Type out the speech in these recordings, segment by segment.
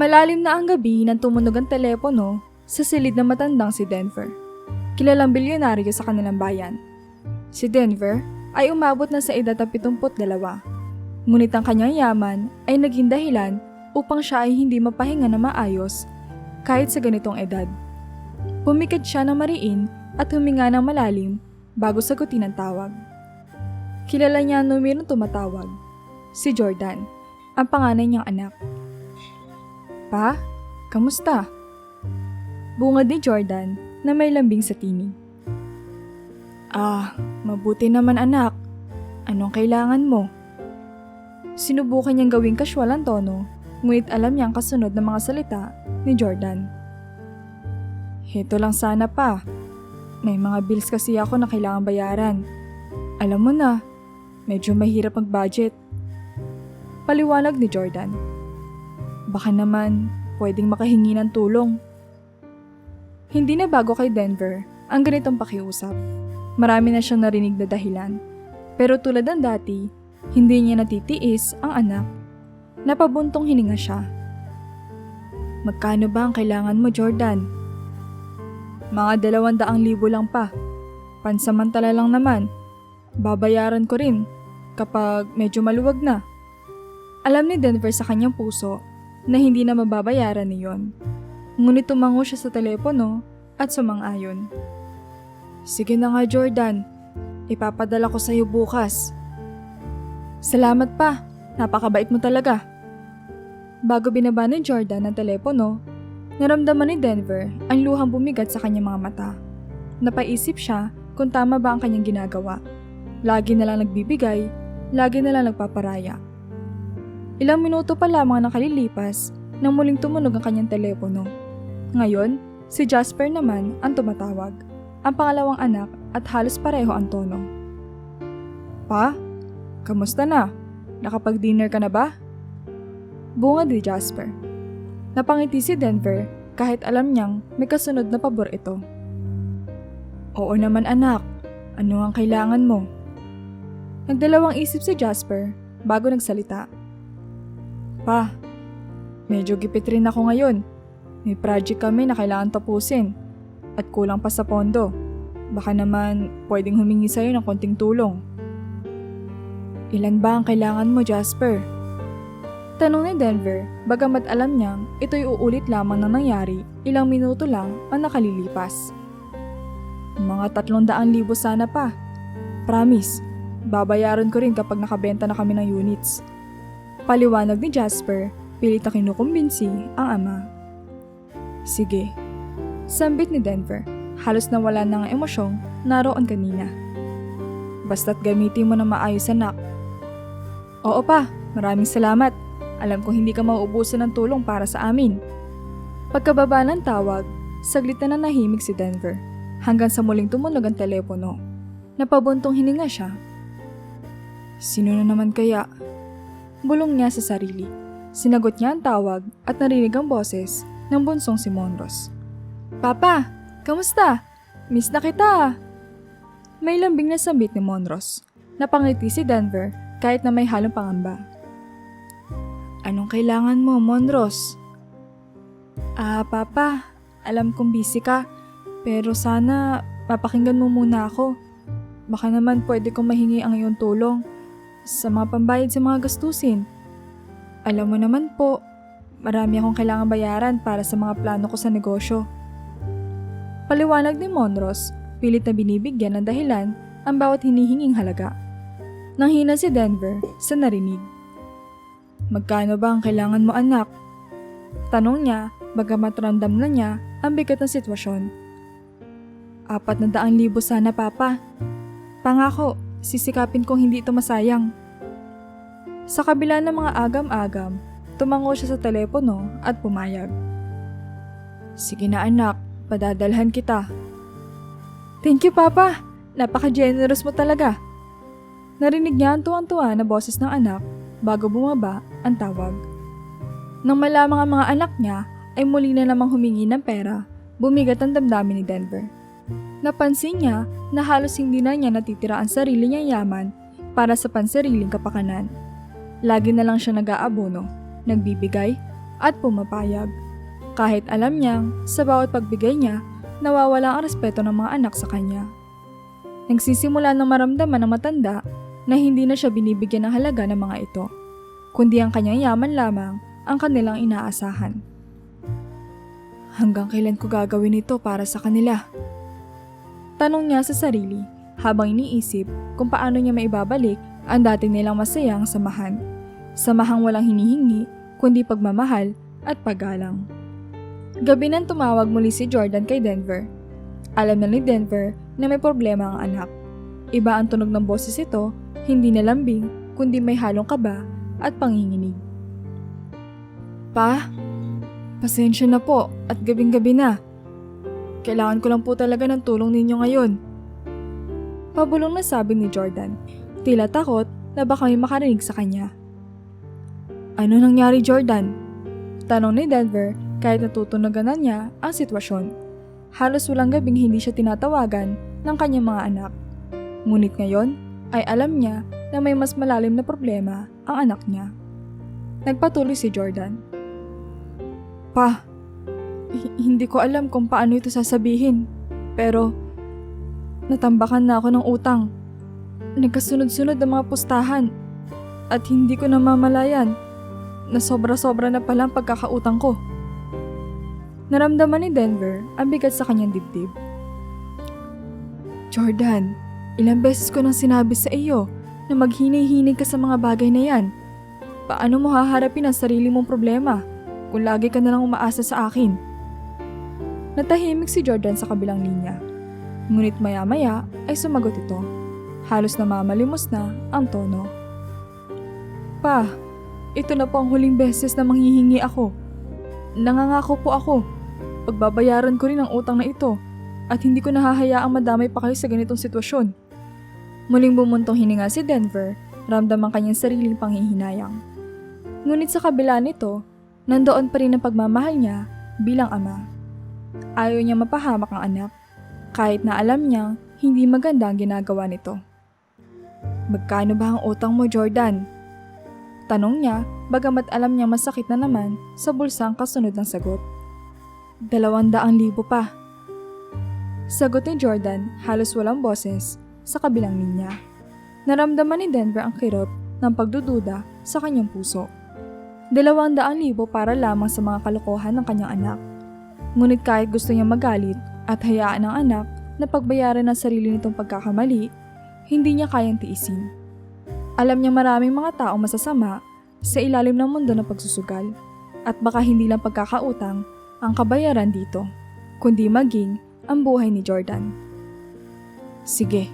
Malalim na ang gabi nang tumunog ang telepono sa silid ng matandang si Denver. Kilalang bilyonaryo sa kanilang bayan. Si Denver ay umabot na sa edad ng 72. Ngunit ang kanyang yaman ay naging dahilan upang siya ay hindi mapahinga na maayos kahit sa ganitong edad. Pumikit siya ng mariin at huminga ng malalim bago sagutin ang tawag. Kilala niya ang numerong tumatawag, si Jordan, ang panganay niyang anak. Pa, kamusta? Bungad ni Jordan na may lambing sa tinig. Mabuti naman anak. Anong kailangan mo? Sinubukan niyang gawing kasywal ang tono, ngunit alam niyang kasunod ng mga salita ni Jordan. Heto lang sana pa. May mga bills kasi ako na kailangan bayaran. Alam mo na, medyo mahirap mag-budget. Paliwanag ni Jordan. Baka naman pwedeng makahingi ng tulong. Hindi na bago kay Denver ang ganitong pakiusap. Marami na siyang narinig na dahilan. Pero tulad ng dati, hindi niya natitiis ang anak. Napabuntong hininga siya. Magkano ba ang kailangan mo, Jordan? Mga 200,000 lang pa. Pansamantala lang naman. Babayaran ko rin kapag medyo maluwag na. Alam ni Denver sa kanyang puso na hindi na mababayaran niyon. Ngunit tumango siya sa telepono at sumang-ayon. Sige na nga Jordan, ipapadala ko sa iyo bukas. Salamat pa, napakabait mo talaga. Bago binaba ni Jordan ang telepono, naramdaman ni Denver ang luhang bumigat sa kanyang mga mata. Napaisip siya kung tama ba ang kanyang ginagawa. Lagi na lang nagbibigay, lagi na lang nagpaparaya. Ilang minuto pa lamang nakalilipas nang muling tumunog ang kanyang telepono. Ngayon, si Jasper naman ang tumatawag, ang pangalawang anak at halos pareho ang tono. Pa, kamusta na? Nakapag-dinner ka na ba? Bungad ni Jasper. Napangiti si Denver kahit alam niyang may kasunod na pabor ito. Oo naman anak, ano ang kailangan mo? Nagdalawang isip si Jasper bago nagsalita. Pa, medyo gipit rin ako ngayon. May project kami na kailangan tapusin at kulang pa sa pondo. Baka naman pwedeng humingi sa'yo ng konting tulong. Ilan ba ang kailangan mo, Jasper? Tanong ni Denver, bagamat alam niyang ito'y uulit lamang na nangyari, ilang minuto lang ang nakalilipas. Mga 300,000 sana pa. Promise, babayaran ko rin kapag nakabenta na kami ng units. Paliwanag ni Jasper, pilit na kinukumbinsi ang ama. Sige. Sambit ni Denver, halos nawala na ang emosyong naroon kanina. Basta't gamitin mo na maayos anak. Oo pa, maraming salamat. Alam kong hindi ka mauubusan ng tulong para sa amin. Pagkababa ng tawag, saglit na nanahimik si Denver hanggang sa muling tumunog ang telepono. Napabuntong hininga siya. Sino na naman kaya? Bulong niya sa sarili. Sinagot niya ang tawag at narinig ang boses ng bunsong si Monros. Papa, kamusta? Miss na kita. May lambing na sambit ni Monros. Napangiti si Denver kahit na may halong pangamba. Anong kailangan mo, Monros? Papa, alam kong busy ka, pero sana papakinggan mo muna ako. Baka naman pwede kong mahingi ang iyong tulong sa mga pambayad sa mga gastusin. Alam mo naman po, marami akong kailangan bayaran para sa mga plano ko sa negosyo. Paliwanag ni Monros, pilit na binibigyan ng dahilan ang bawat hinihinging halaga. Nanghina si Denver sa narinig. Magkano ba ang kailangan mo anak? Tanong niya, bagamat ramdam na niya ang bigat ng sitwasyon. 400,000 sana papa. Pangako, sisikapin kong hindi ito masayang. Sa kabila ng mga agam-agam, tumango siya sa telepono at pumayag. Sige na anak, padadalhan kita. Thank you papa, napaka-generous mo talaga. Narinig niya ang tuwang-tuwa na boses ng anak bago bumaba ang tawag. Nang malamang ang mga anak niya ay muli na namang humingi ng pera, bumigat ang damdamin ni Denver. Napansin niya na halos hindi na niya natitira ang sarili niyang yaman para sa pansariling kapakanan. Lagi na lang siya nag-aabono, nagbibigay, at pumapayag. Kahit alam niyang sa bawat pagbigay niya, nawawala ang respeto ng mga anak sa kanya. Nagsisimula ng maramdaman ng matanda na hindi na siya binibigyan ng halaga ng mga ito, kundi ang kanyang yaman lamang ang kanilang inaasahan. Hanggang kailan ko gagawin ito para sa kanila? Tanong niya sa sarili habang iniisip kung paano niya maibabalik ang dati nilang masayang samahan. Samahang walang hinihingi kundi pagmamahal at paggalang. Gabi nang tumawag muli si Jordan kay Denver. Alam na ni Denver na may problema ang anak. Iba ang tunog ng boses ito, hindi na lambing kundi may halong kaba at panginginig. Pa, pasensya na po at gabing-gabi na. Kailangan ko lang po talaga ng tulong ninyo ngayon. Pabulong na sabi ni Jordan, tila takot na baka may makarinig sa kanya. Ano nangyari, Jordan? Tanong ni Denver kahit natutunagan na niya ang sitwasyon. Halos walang gabing hindi siya tinatawagan ng kanyang mga anak. Ngunit ngayon ay alam niya na may mas malalim na problema ang anak niya. Nagpatuloy si Jordan. Pa, hindi ko alam kung paano ito sasabihin, pero natambakan na ako ng utang. Nagkasunod-sunod ang mga pustahan at hindi ko namamalayan na sobra-sobra na palang pagkakautang ko. Naramdaman ni Denver ang bigat sa kanyang dibdib. Jordan, ilang beses ko nang sinabi sa iyo na maghinay-hinay ka sa mga bagay na yan. Paano mo haharapin ang sarili mong problema kung lagi ka na lang umaasa sa akin? Natahimik si Jordan sa kabilang linya. Ngunit maya-maya ay sumagot ito. Halos namamalimos na ang tono. Pa, ito na po ang huling beses na manghihingi ako. Nangangako po ako. Pagbabayaran ko rin ang utang na ito at hindi ko nahahayaang madamay pa kayo sa ganitong sitwasyon. Muling bumuntong hininga si Denver, ramdam ang kanyang sariling panghihinayang. Ngunit sa kabila nito, nandoon pa rin ang pagmamahal niya bilang ama. Ayaw niya mapahamak ang anak, kahit na alam niyang hindi maganda ang ginagawa nito. Magkano ba ang utang mo, Jordan? Tanong niya, bagamat alam niya masakit na naman sa bulsa ang kasunod ng sagot. 200,000 pa. Sagot ni Jordan, halos walang boses, sa kabilang linya. Naramdaman ni Denver ang kirot ng pagdududa sa kanyang puso. 200,000 para lamang sa mga kalokohan ng kanyang anak. Ngunit kahit gusto niya magalit at hayaan ang anak na pagbayaran ng sarili nitong pagkakamali, hindi niya kayang tiisin. Alam niya maraming mga taong masasama sa ilalim ng mundo ng pagsusugal at baka hindi lang pagkakautang ang kabayaran dito, kundi maging ang buhay ni Jordan. Sige,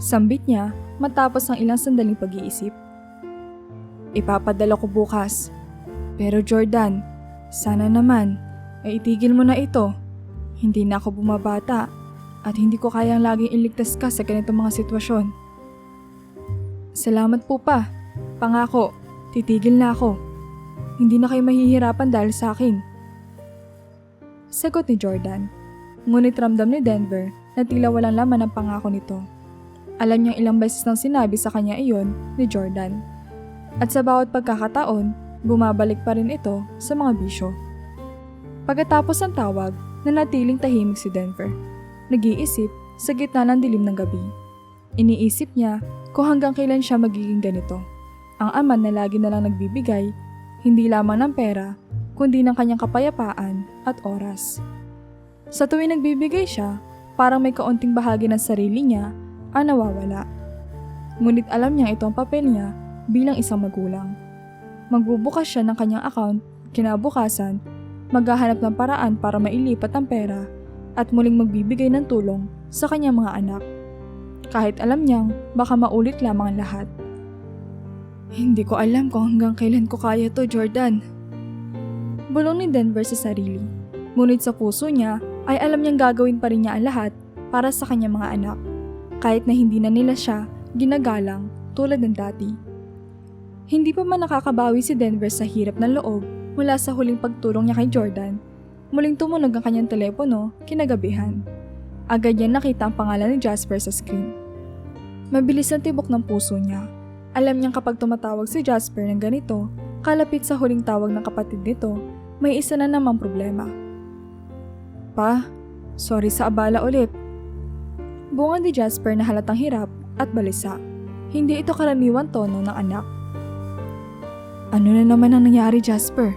sambit niya matapos ang ilang sandaling pag-iisip. Ipapadala ko bukas. Pero Jordan, sana naman ay itigil mo na ito. Hindi na ako bumabata at hindi ko kayang laging iligtas ka sa ganitong mga sitwasyon. Salamat po pa. Pangako, titigil na ako. Hindi na kayo mahihirapan dahil sa akin. Sagot ni Jordan. Ngunit ramdam ni Denver na tila walang laman ang pangako nito. Alam niyang ilang beses nang sinabi sa kanya iyon ni Jordan. At sa bawat pagkakataon, bumabalik pa rin ito sa mga bisyo. Pagkatapos ng tawag, nanatiling tahimik si Denver. Nag-iisip sa gitna ng dilim ng gabi. Iniisip niya kung hanggang kailan siya magiging ganito. Ang ama na lagi na lang nagbibigay, hindi lamang ng pera, kundi ng kanyang kapayapaan at oras. Sa tuwing nagbibigay siya, parang may kaunting bahagi ng sarili niya ang nawawala. Ngunit alam niya ito ang papel niya bilang isang magulang. Magbubukas siya ng kanyang account, kinabukasan, maghahanap ng paraan para mailipat ang pera at muling magbibigay ng tulong sa kanyang mga anak. Kahit alam niyang baka maulit lamang ang lahat. Hindi ko alam kung hanggang kailan ko kaya to, Jordan. Bulong ni Denver sa sarili. Ngunit sa puso niya ay alam niyang gagawin pa rin niya ang lahat para sa kanyang mga anak. Kahit na hindi na nila siya ginagalang tulad ng dati. Hindi pa man nakakabawi si Denver sa hirap ng loob mula sa huling pagtulong niya kay Jordan. Muling tumunog ang kanyang telepono kinagabihan. Agad niya nakita ang pangalan ni Jasper sa screen. Mabilis ang tibok ng puso niya. Alam niyang kapag tumatawag si Jasper ng ganito, kalapit sa huling tawag ng kapatid nito, may isa na namang problema. Pa, sorry sa abala ulit. Bunga ni Jasper na halatang hirap at balisa. Hindi ito karaniwang tono ng anak. Ano na naman ang nangyari, Jasper?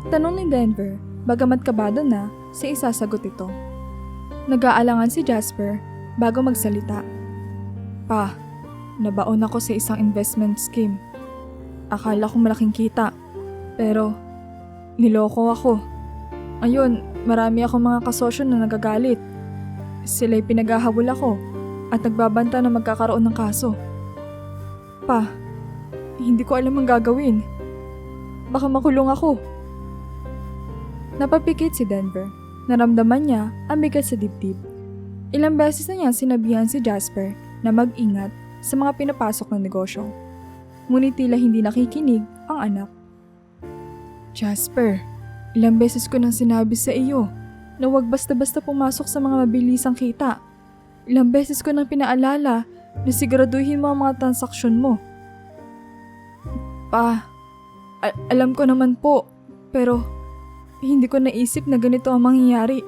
Tanong ni Denver, bagamat kabado na sa isasagot ito. Nag-aalangan si Jasper bago magsalita. Pa, nabaon ako sa isang investment scheme. Akala ko malaking kita, pero niloko ako. Ayun, marami akong mga kasosyo na nagagalit. Sila'y pinaghahabol ako at nagbabanta na magkakaroon ng kaso. Pa, hindi ko alam ang gagawin. Baka makulong ako. Napapikit si Denver. Naramdaman niya ang bigat sa dibdib. Ilang beses na niya sinabihan si Jasper na mag-ingat sa mga pinapasok ng negosyo. Ngunit tila hindi nakikinig ang anak. Jasper, ilang beses ko nang sinabi sa iyo na huwag basta-basta pumasok sa mga mabilisang kita. Ilang beses ko nang pinaalala na siguraduhin mo ang mga transaksyon mo. Pa, alam ko naman po, pero hindi ko naisip na ganito ang mangyayari.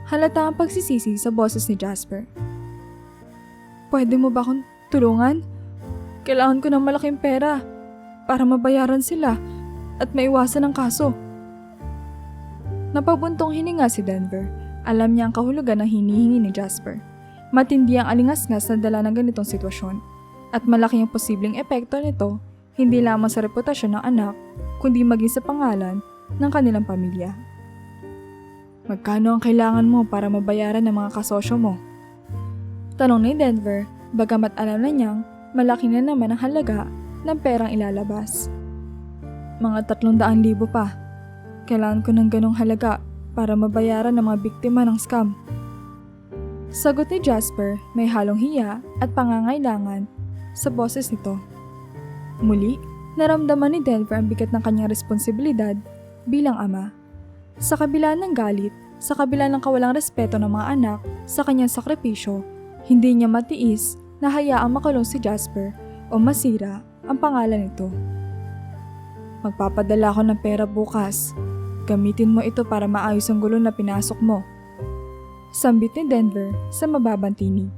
Halata ang pagsisisi sa boses ni Jasper. Pwede mo ba akong tulungan? Kailangan ko ng malaking pera para mabayaran sila at maiwasan ang kaso. Napabuntong hininga si Denver. Alam niya ang kahulugan ng hinihingi ni Jasper. Matindi ang alingasngas na dala ng ganitong sitwasyon at malaki ang posibleng epekto nito hindi lamang sa reputasyon ng anak kundi maging sa pangalan ng kanilang pamilya. Magkano ang kailangan mo para mabayaran ng mga kasosyo mo? Tanong ni Denver, bagamat alam na niyang malaki na naman ang halaga ng perang ilalabas. Mga 300,000 pa. Kailangan ko ng ganong halaga para mabayaran ng mga biktima ng scam. Sagot ni Jasper, may halong hiya at pangangailangan sa boses nito. Muli, naramdaman ni Denver ang bigat ng kanyang responsibilidad bilang ama. Sa kabila ng galit, sa kabila ng kawalang respeto ng mga anak sa kanyang sakripisyo, hindi niya matiis na hayaang makulong si Jasper o masira ang pangalan nito. Magpapadala ako ng pera bukas. Gamitin mo ito para maayos ang gulo na pinasok mo. Sambit ni Denver sa mababang tinig.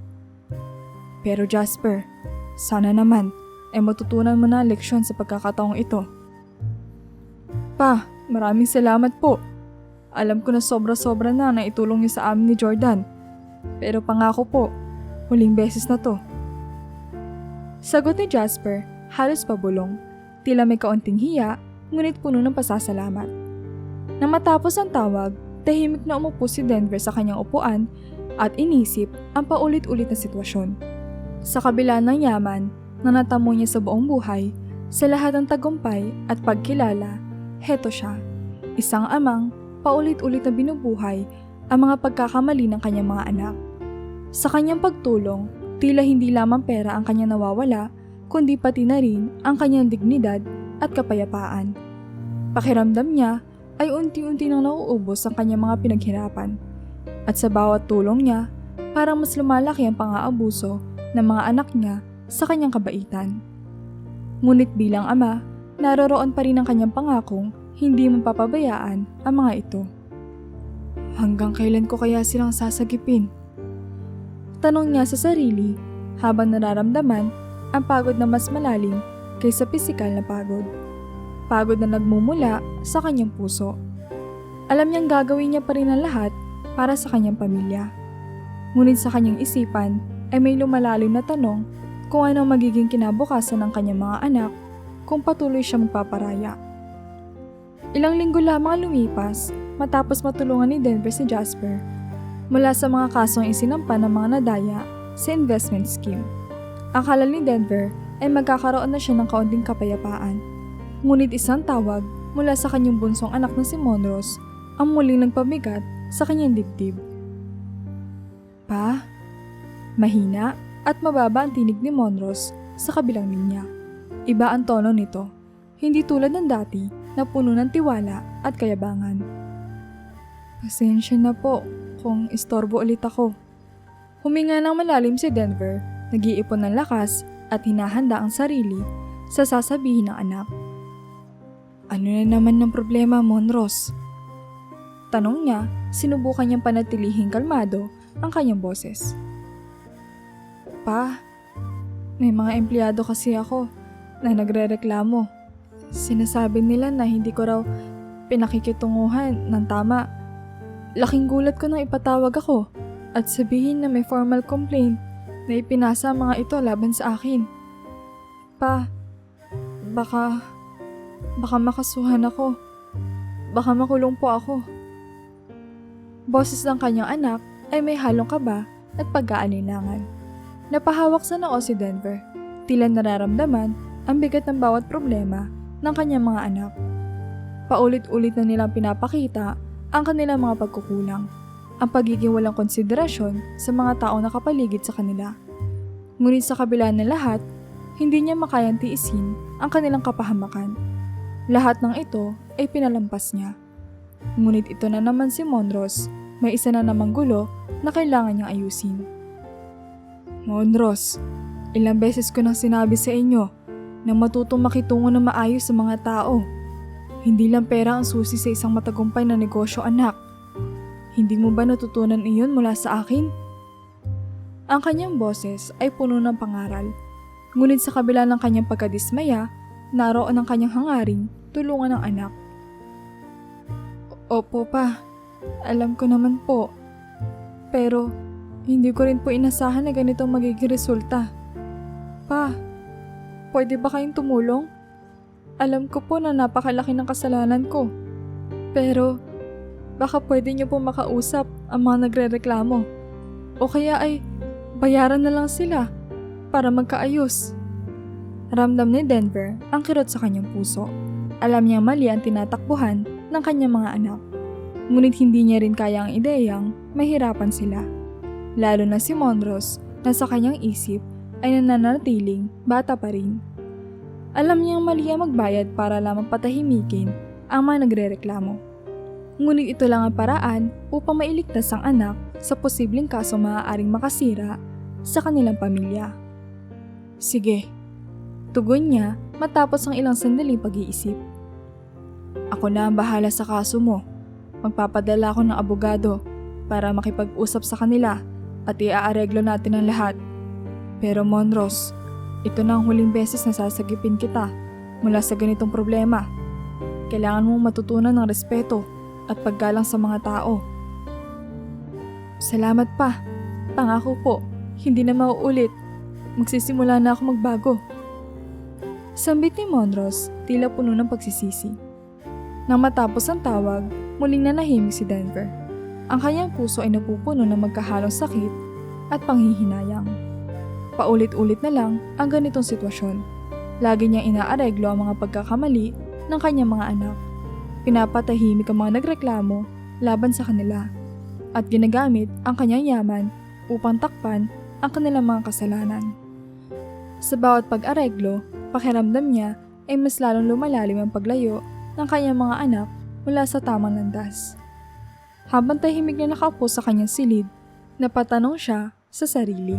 Pero Jasper, sana naman ay matutunan mo na ang leksyon sa pagkakataong ito. Pa, maraming salamat po. Alam ko na sobra-sobra na itulong niyo sa amin ni Jordan. Pero pangako po, huling beses na to. Sagot ni Jasper, halos pabulong. Tila may kaunting hiya, ngunit puno ng pasasalamat. Nang matapos ang tawag, tahimik na umupo si Denver sa kanyang upuan at inisip ang paulit-ulit na sitwasyon. Sa kabila ng yaman na natamo niya sa buong buhay, sa lahat ng tagumpay at pagkilala, heto siya, isang amang paulit-ulit na binubuhay ang mga pagkakamali ng kanyang mga anak. Sa kanyang pagtulong, tila hindi lamang pera ang kanyang nawawala, kundi pati na rin ang kanyang dignidad at kapayapaan. Pakiramdam niya ay unti-unti nang nauubos ang kanyang mga pinaghirapan. At sa bawat tulong niya, parang mas lumalaki ang pang-aabuso ng mga anak niya sa kanyang kabaitan. Ngunit bilang ama, naroroon pa rin ang kanyang pangakong hindi mapapabayaan ang mga ito. Hanggang kailan ko kaya silang sasagipin? Tanong niya sa sarili habang nararamdaman ang pagod na mas malalim kaysa pisikal na pagod. Pagod na nagmumula sa kanyang puso. Alam niyang gagawin niya pa rin ang lahat para sa kanyang pamilya. Ngunit sa kanyang isipan ay may lumalalim na tanong kung ano ang magiging kinabukasan ng kanyang mga anak kung patuloy siya magpaparaya. Ilang linggo lamang lumipas matapos matulungan ni Denver si Jasper mula sa mga kasong isinampa ng mga nadaya sa investment scheme. Akala ni Denver ay magkakaroon na siya ng kaunting kapayapaan. Ngunit isang tawag mula sa kanyang bunsong anak na si Monrose ang muling nagpabigat sa kanyang dibdib. Pa? Mahina at mababa ang tinig ni Monrose sa kabilang linya. Iba ang tono nito, hindi tulad ng dati na puno ng tiwala at kayabangan. Pasensya na po kung istorbo ulit ako. Huminga ng malalim si Denver, nag-iipon ng lakas at hinahanda ang sarili sa sasabihin ng anak. Ano na naman ng problema, Monros? Tanong niya, sinubukan niyang panatilihing kalmado ang kanyang boses. Pa, may mga empleyado kasi ako na nagrereklamo. Sinasabi nila na hindi ko raw pinakikitunguhan ng tama. Laking gulat ko nang ipatawag ako at sabihin na may formal complaint na ipinasa ang mga ito laban sa akin. Pa, baka makasuhan ako. Baka makulong po ako. Boses ng kanyang anak ay may halong kaba at pag-aalinlangan. Napahawak sa noo si Denver. Tila nararamdaman ang bigat ng bawat problema ng kanyang mga anak. Paulit-ulit na nilang pinapakita ang kanilang mga pagkukulang, ang pagiging walang konsiderasyon sa mga taong nakapaligid sa kanila. Ngunit sa kabila ng lahat, hindi niya makayang tiisin ang kanilang kapahamakan. Lahat ng ito ay pinalampas niya. Ngunit ito na naman si Monros, may isa na namang gulo na kailangan niyang ayusin. Monros, ilang beses ko nang sinabi sa inyo na matutong makitungo na maayos sa mga tao. Hindi lang pera ang susi sa isang matagumpay na negosyo, anak. Hindi mo ba natutunan iyon mula sa akin? Ang kanyang boses ay puno ng pangaral. Ngunit sa kabila ng kanyang pagkadismaya, naroon ang kanyang hangaring tulungan ng anak. Opo pa, alam ko naman po. Pero hindi ko rin po inasahan na ganito magiging resulta. Pa, pwede ba kayong tumulong? Alam ko po na napakalaki ng kasalanan ko. Pero baka pwede niyo po makausap ang mga nagrereklamo. O kaya ay bayaran na lang sila para magkaayos. Ramdam ni Denver ang kirot sa kanyang puso. Alam niyang mali ang tinatakbuhan ng kanyang mga anak. Ngunit hindi niya rin kaya ang ideyang mahirapan sila. Lalo na si Monros na sa kanyang isip ay nananatiling bata pa rin. Alam niyang mali ang magbayad para lamang patahimikin ang mga nagrereklamo. Ngunit ito lang ang paraan upang mailigtas ang anak sa posibleng kaso maaaring makasira sa kanilang pamilya. Sige, tugon niya matapos ang ilang sandaling pag-iisip. Ako na ang bahala sa kaso mo. Magpapadala ako ng abogado para makipag-usap sa kanila at iaareglo natin ang lahat. Pero Monros, ito na ang huling beses na sasagipin kita mula sa ganitong problema. Kailangan mong matutunan ng respeto at paggalang sa mga tao. Salamat pa. Pangako po, hindi na mauulit. Magsisimula na ako magbago. Sambit ni Monros, tila puno ng pagsisisi. Nang matapos ang tawag, muling nanahimik si Denver. Ang kanyang puso ay napupuno ng magkahalong sakit at panghihinayang. Paulit-ulit na lang ang ganitong sitwasyon. Lagi niyang inaareglo ang mga pagkakamali ng kanyang mga anak. Pinapatahimik ang mga nagreklamo laban sa kanila at ginagamit ang kanyang yaman upang takpan ang kanilang mga kasalanan. Sa bawat pag-areglo, pakiramdam niya ay mas lalong lumalalim ang paglayo ng kanyang mga anak mula sa tamang landas. Habang tahimik na nakaupo sa kanyang silid, napatanong siya sa sarili.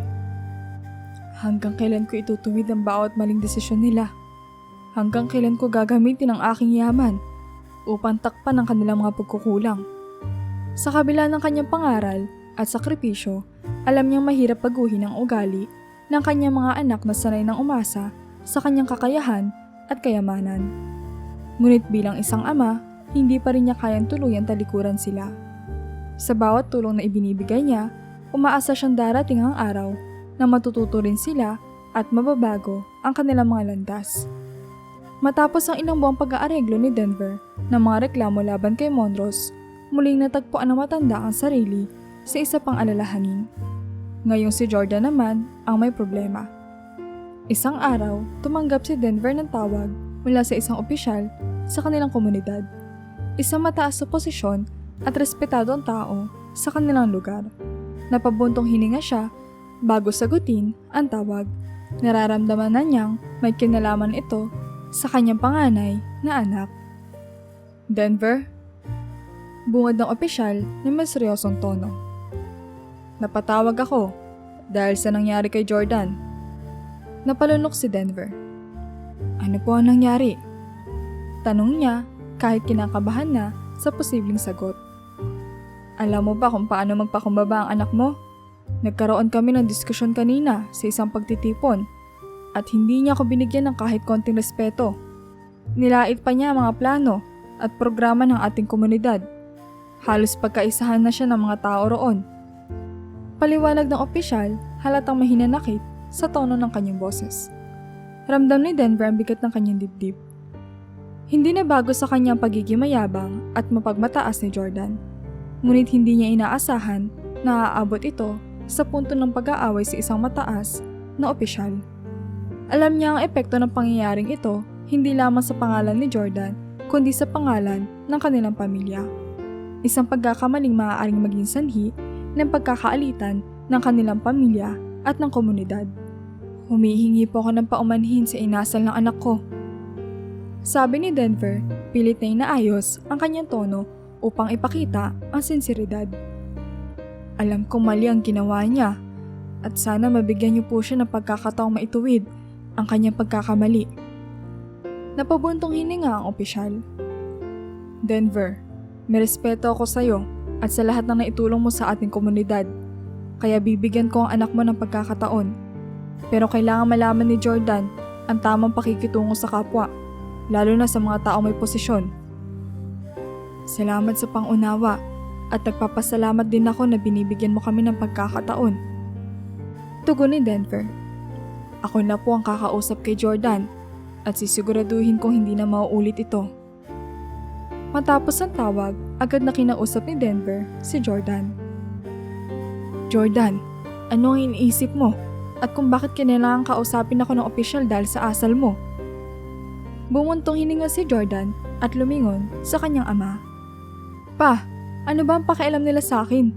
Hanggang kailan ko itutuwid ang bawat maling desisyon nila? Hanggang kailan ko gagamitin ang aking yaman upang takpan ang kanilang mga pagkukulang? Sa kabila ng kanyang pangaral at sakripisyo, alam niyang mahirap baguhin ang ugali ng kanyang mga anak na sanay ng umasa sa kanyang kakayahan at kayamanan. Ngunit bilang isang ama, hindi pa rin niya kayang tuluyan talikuran sila. Sa bawat tulong na ibinibigay niya, umaasa siyang darating ang araw na matututo rin sila at mababago ang kanilang mga landas. Matapos ang ilang buwang pag-aareglo ni Denver ng mga reklamo laban kay Monros, muling natagpuan ng matanda ang sarili sa isa pang alalahanin. Ngayong si Jordan naman ang may problema. Isang araw, tumanggap si Denver ng tawag mula sa isang opisyal sa kanilang komunidad. Isang mataas sa posisyon at respetadong tao sa kanilang lugar. Napabuntong hininga siya bago sagutin ang tawag. Nararamdaman na niyang may kinalaman ito sa kanyang panganay na anak. Denver? Bungad ng opisyal na may seryosong tono. Napatawag ako dahil sa nangyari kay Jordan. Napalunok si Denver. Ano po ang nangyari? Tanong niya kahit kinakabahan na sa posibleng sagot. Alam mo ba kung paano magpakumbaba ang anak mo? Nagkaroon kami ng diskusyon kanina sa isang pagtitipon at hindi niya ako binigyan ng kahit konting respeto. Nilait pa niya ang mga plano at programa ng ating komunidad. Halos pagkaisahan na siya ng mga tao roon. Paliwanag ng opisyal, halatang mahinanakit sa tono ng kanyang boses. Ramdam ni Denver ang bigat ng kanyang dibdib. Hindi na bago sa kanyang pagiging mayabang at mapagmataas ni Jordan. Ngunit hindi niya inaasahan na aabot ito sa punto ng pag-aaway sa isang mataas na opisyal. Alam niya ang epekto ng pangyayaring ito hindi lamang sa pangalan ni Jordan kundi sa pangalan ng kanilang pamilya. Isang pagkakamaling maaaring maging sanhi ng pagkakaalitan ng kanilang pamilya at ng komunidad. Humihingi po ako ng paumanhin sa inasal ng anak ko. Sabi ni Denver, pilit na inaayos ang kanyang tono upang ipakita ang sinseridad. Alam kong mali ang ginawa niya at sana mabigyan niyo po siya ng pagkakataong maituwid ang kanyang pagkakamali. Napabuntong hininga ang opisyal. Denver, may respeto ako sa iyo at sa lahat ng naitulong mo sa ating komunidad. Kaya bibigyan ko ang anak mo ng pagkakataon. Pero kailangan malaman ni Jordan ang tamang pakikitungo sa kapwa, lalo na sa mga tao may posisyon. Salamat sa pangunawa at nagpapasalamat din ako na binibigyan mo kami ng pagkakataon. Tugon ni Denver. Ako na po ang kakausap kay Jordan at sisiguraduhin kong hindi na mauulit ito. Matapos ang tawag, agad na kinausap ni Denver si Jordan. Jordan, ano ang iniisip mo? At kung bakit kailangan kausapin ako ng opisyal dahil sa asal mo? Bumuntong hininga si Jordan at lumingon sa kanyang ama. Pa, ano ba ang pakialam nila sa akin?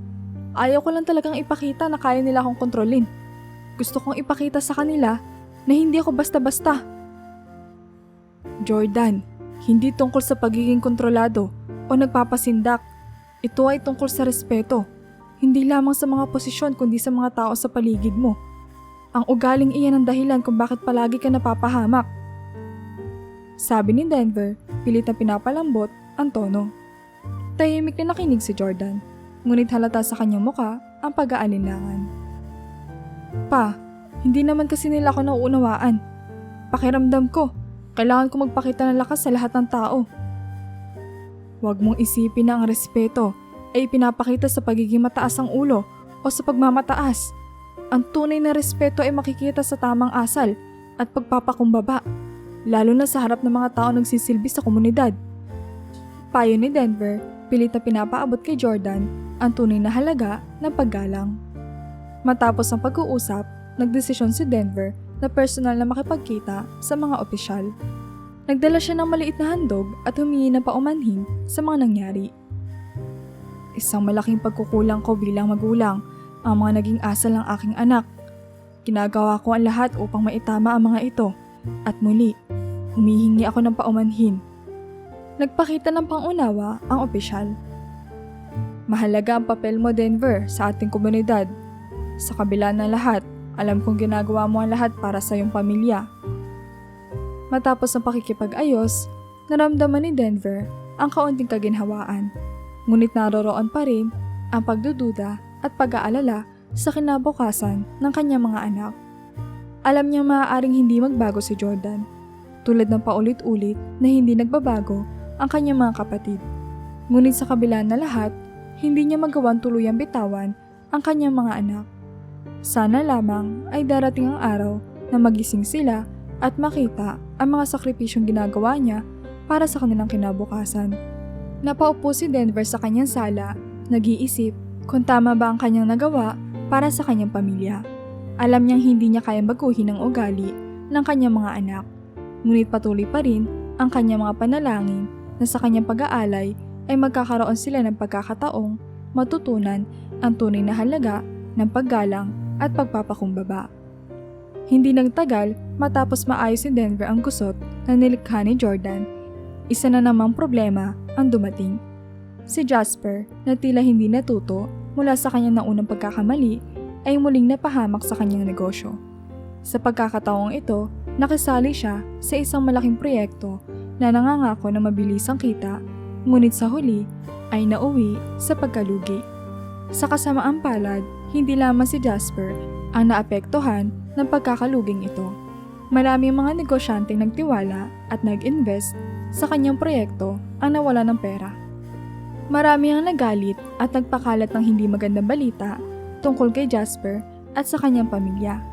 Ayaw ko lang talagang ipakita na kaya nila akong kontrolin. Gusto kong ipakita sa kanila na hindi ako basta-basta. Jordan, hindi tungkol sa pagiging kontrolado o nagpapasindak. Ito ay tungkol sa respeto. Hindi lamang sa mga posisyon kundi sa mga tao sa paligid mo. Ang ugaling iyan ang dahilan kung bakit palagi ka napapahamak. Sabi ni Denver, pilit na pinapalambot ang tono. Tahimik na nakinig si Jordan, ngunit halata sa kanyang muka ang pag-aalinlangan. Pa, hindi naman kasi nila ako nauunawaan. Pakiramdam ko, kailangan ko magpakita ng lakas sa lahat ng tao. Huwag mong isipin na ang respeto ay pinapakita sa pagiging mataas ang ulo o sa pagmamataas. Ang tunay na respeto ay makikita sa tamang asal at pagpapakumbaba, lalo na sa harap ng mga tao nagsisilbi sa komunidad. Payo ni Denver, pilit na pinapaabot kay Jordan ang tunay na halaga ng paggalang. Matapos ang pag-uusap, nagdesisyon si Denver na personal na makipagkita sa mga opisyal. Nagdala siya ng maliit na handog at humingi ng paumanhin sa mga nangyari. Isang malaking pagkukulang ko bilang magulang ang mga naging asal ng aking anak. Ginagawa ko ang lahat upang maitama ang mga ito at muli, humihingi ako ng paumanhin. Nagpakita ng pangunawa ang opisyal. Mahalaga ang papel mo, Denver, sa ating komunidad. Sa kabila ng lahat, alam kong ginagawa mo ang lahat para sa iyong pamilya. Matapos ang pakikipag-ayos, naramdaman ni Denver ang kaunting kaginhawaan. Ngunit naroroon pa rin ang pagdududa at pag-aalala sa kinabukasan ng kanyang mga anak. Alam niyang maaaring hindi magbago si Jordan, tulad ng paulit-ulit na hindi nagbabago ang kanyang mga kapatid. Ngunit sa kabila na lahat, hindi niya magawang tuluyang bitawan ang kanyang mga anak. Sana lamang ay darating ang araw na magising sila at makita ang mga sakripisyong ginagawa niya para sa kanilang kinabukasan. Napaupo si Denver sa kanyang sala, nag-iisip kung tama ba ang kanyang nagawa para sa kanyang pamilya. Alam niyang hindi niya kayang baguhin ang ugali ng kanyang mga anak. Ngunit patuloy pa rin ang kanyang mga panalangin na sa kanyang pag-aalay ay magkakaroon sila ng pagkakataong matutunan ang tunay na halaga ng paggalang at pagpapakumbaba. Hindi nagtagal matapos maayos ni Denver ang gusot na nilikha ni Jordan, isa na namang problema ang dumating. Si Jasper na tila hindi natuto mula sa kanyang naunang pagkakamali ay muling napahamak sa kanyang negosyo. Sa pagkakataong ito, Nakisali siya sa isang malaking proyekto na nangangako ng mabilisang kita, ngunit sa huli ay nauwi sa pagkalugi. Sa kasamaang palad, hindi lamang si Jasper ang naapektuhan ng pagkakaluging ito. Maraming mga negosyanteng nagtiwala at nag-invest sa kanyang proyekto ang nawala ng pera. Marami ang nagalit at nagpakalat ng hindi magandang balita tungkol kay Jasper at sa kanyang pamilya.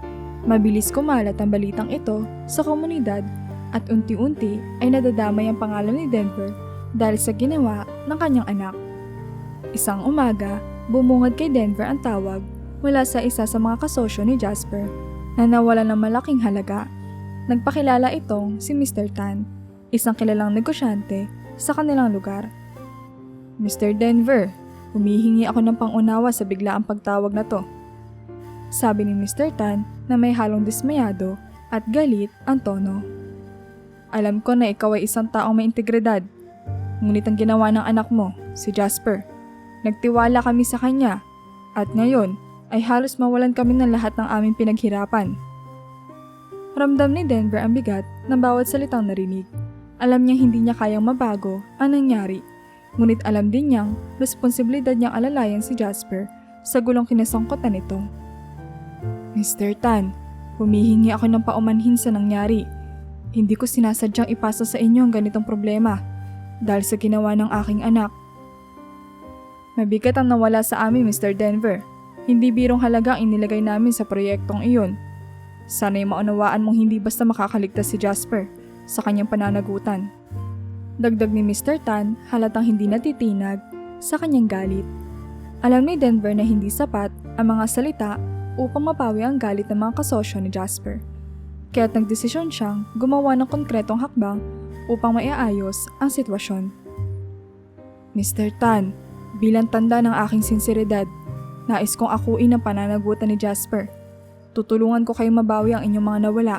Mabilis kumalat ang balitang ito sa komunidad at unti-unti ay nadadamay ang pangalan ni Denver dahil sa ginawa ng kanyang anak. Isang umaga, bumungad kay Denver ang tawag mula sa isa sa mga kasosyo ni Jasper na nawala ng malaking halaga. Nagpakilala itong si Mr. Tan, isang kilalang negosyante sa kanilang lugar. Mr. Denver, humihingi ako ng pangunawa sa biglaang pagtawag na to. Sabi ni Mr. Tan na may halong dismayado at galit ang tono. Alam ko na ikaw ay isang taong may integridad. Ngunit ang ginawa ng anak mo, si Jasper, nagtiwala kami sa kanya at ngayon ay halos mawalan kami ng lahat ng aming pinaghirapan. Ramdam ni Denver ang bigat ng bawat salitang narinig. Alam niyang hindi niya kayang mabago ang nangyari. Ngunit alam din niyang responsibilidad niyang alalayan si Jasper sa gulong kinasangkutan nito. Mr. Tan, humihingi ako ng paumanhin sa nangyari. Hindi ko sinasadyang ipasa sa inyo ang ganitong problema dahil sa ginawa ng aking anak. Mabigat ang nawala sa amin, Mr. Denver. Hindi birong halaga ang inilagay namin sa proyektong iyon. Sana'y maunawaan mong hindi basta makakaligtas si Jasper sa kanyang pananagutan. Dagdag ni Mr. Tan halatang hindi natitinag sa kanyang galit. Alam ni Denver na hindi sapat ang mga salita upang mapawi ang galit ng mga kasosyo ni Jasper. Kaya't nagdesisyon siyang gumawa ng konkretong hakbang upang maiayos ang sitwasyon. Mr. Tan, bilang tanda ng aking sinseridad, nais kong akuin ang pananagutan ni Jasper. Tutulungan ko kayong mabawi ang inyong mga nawala.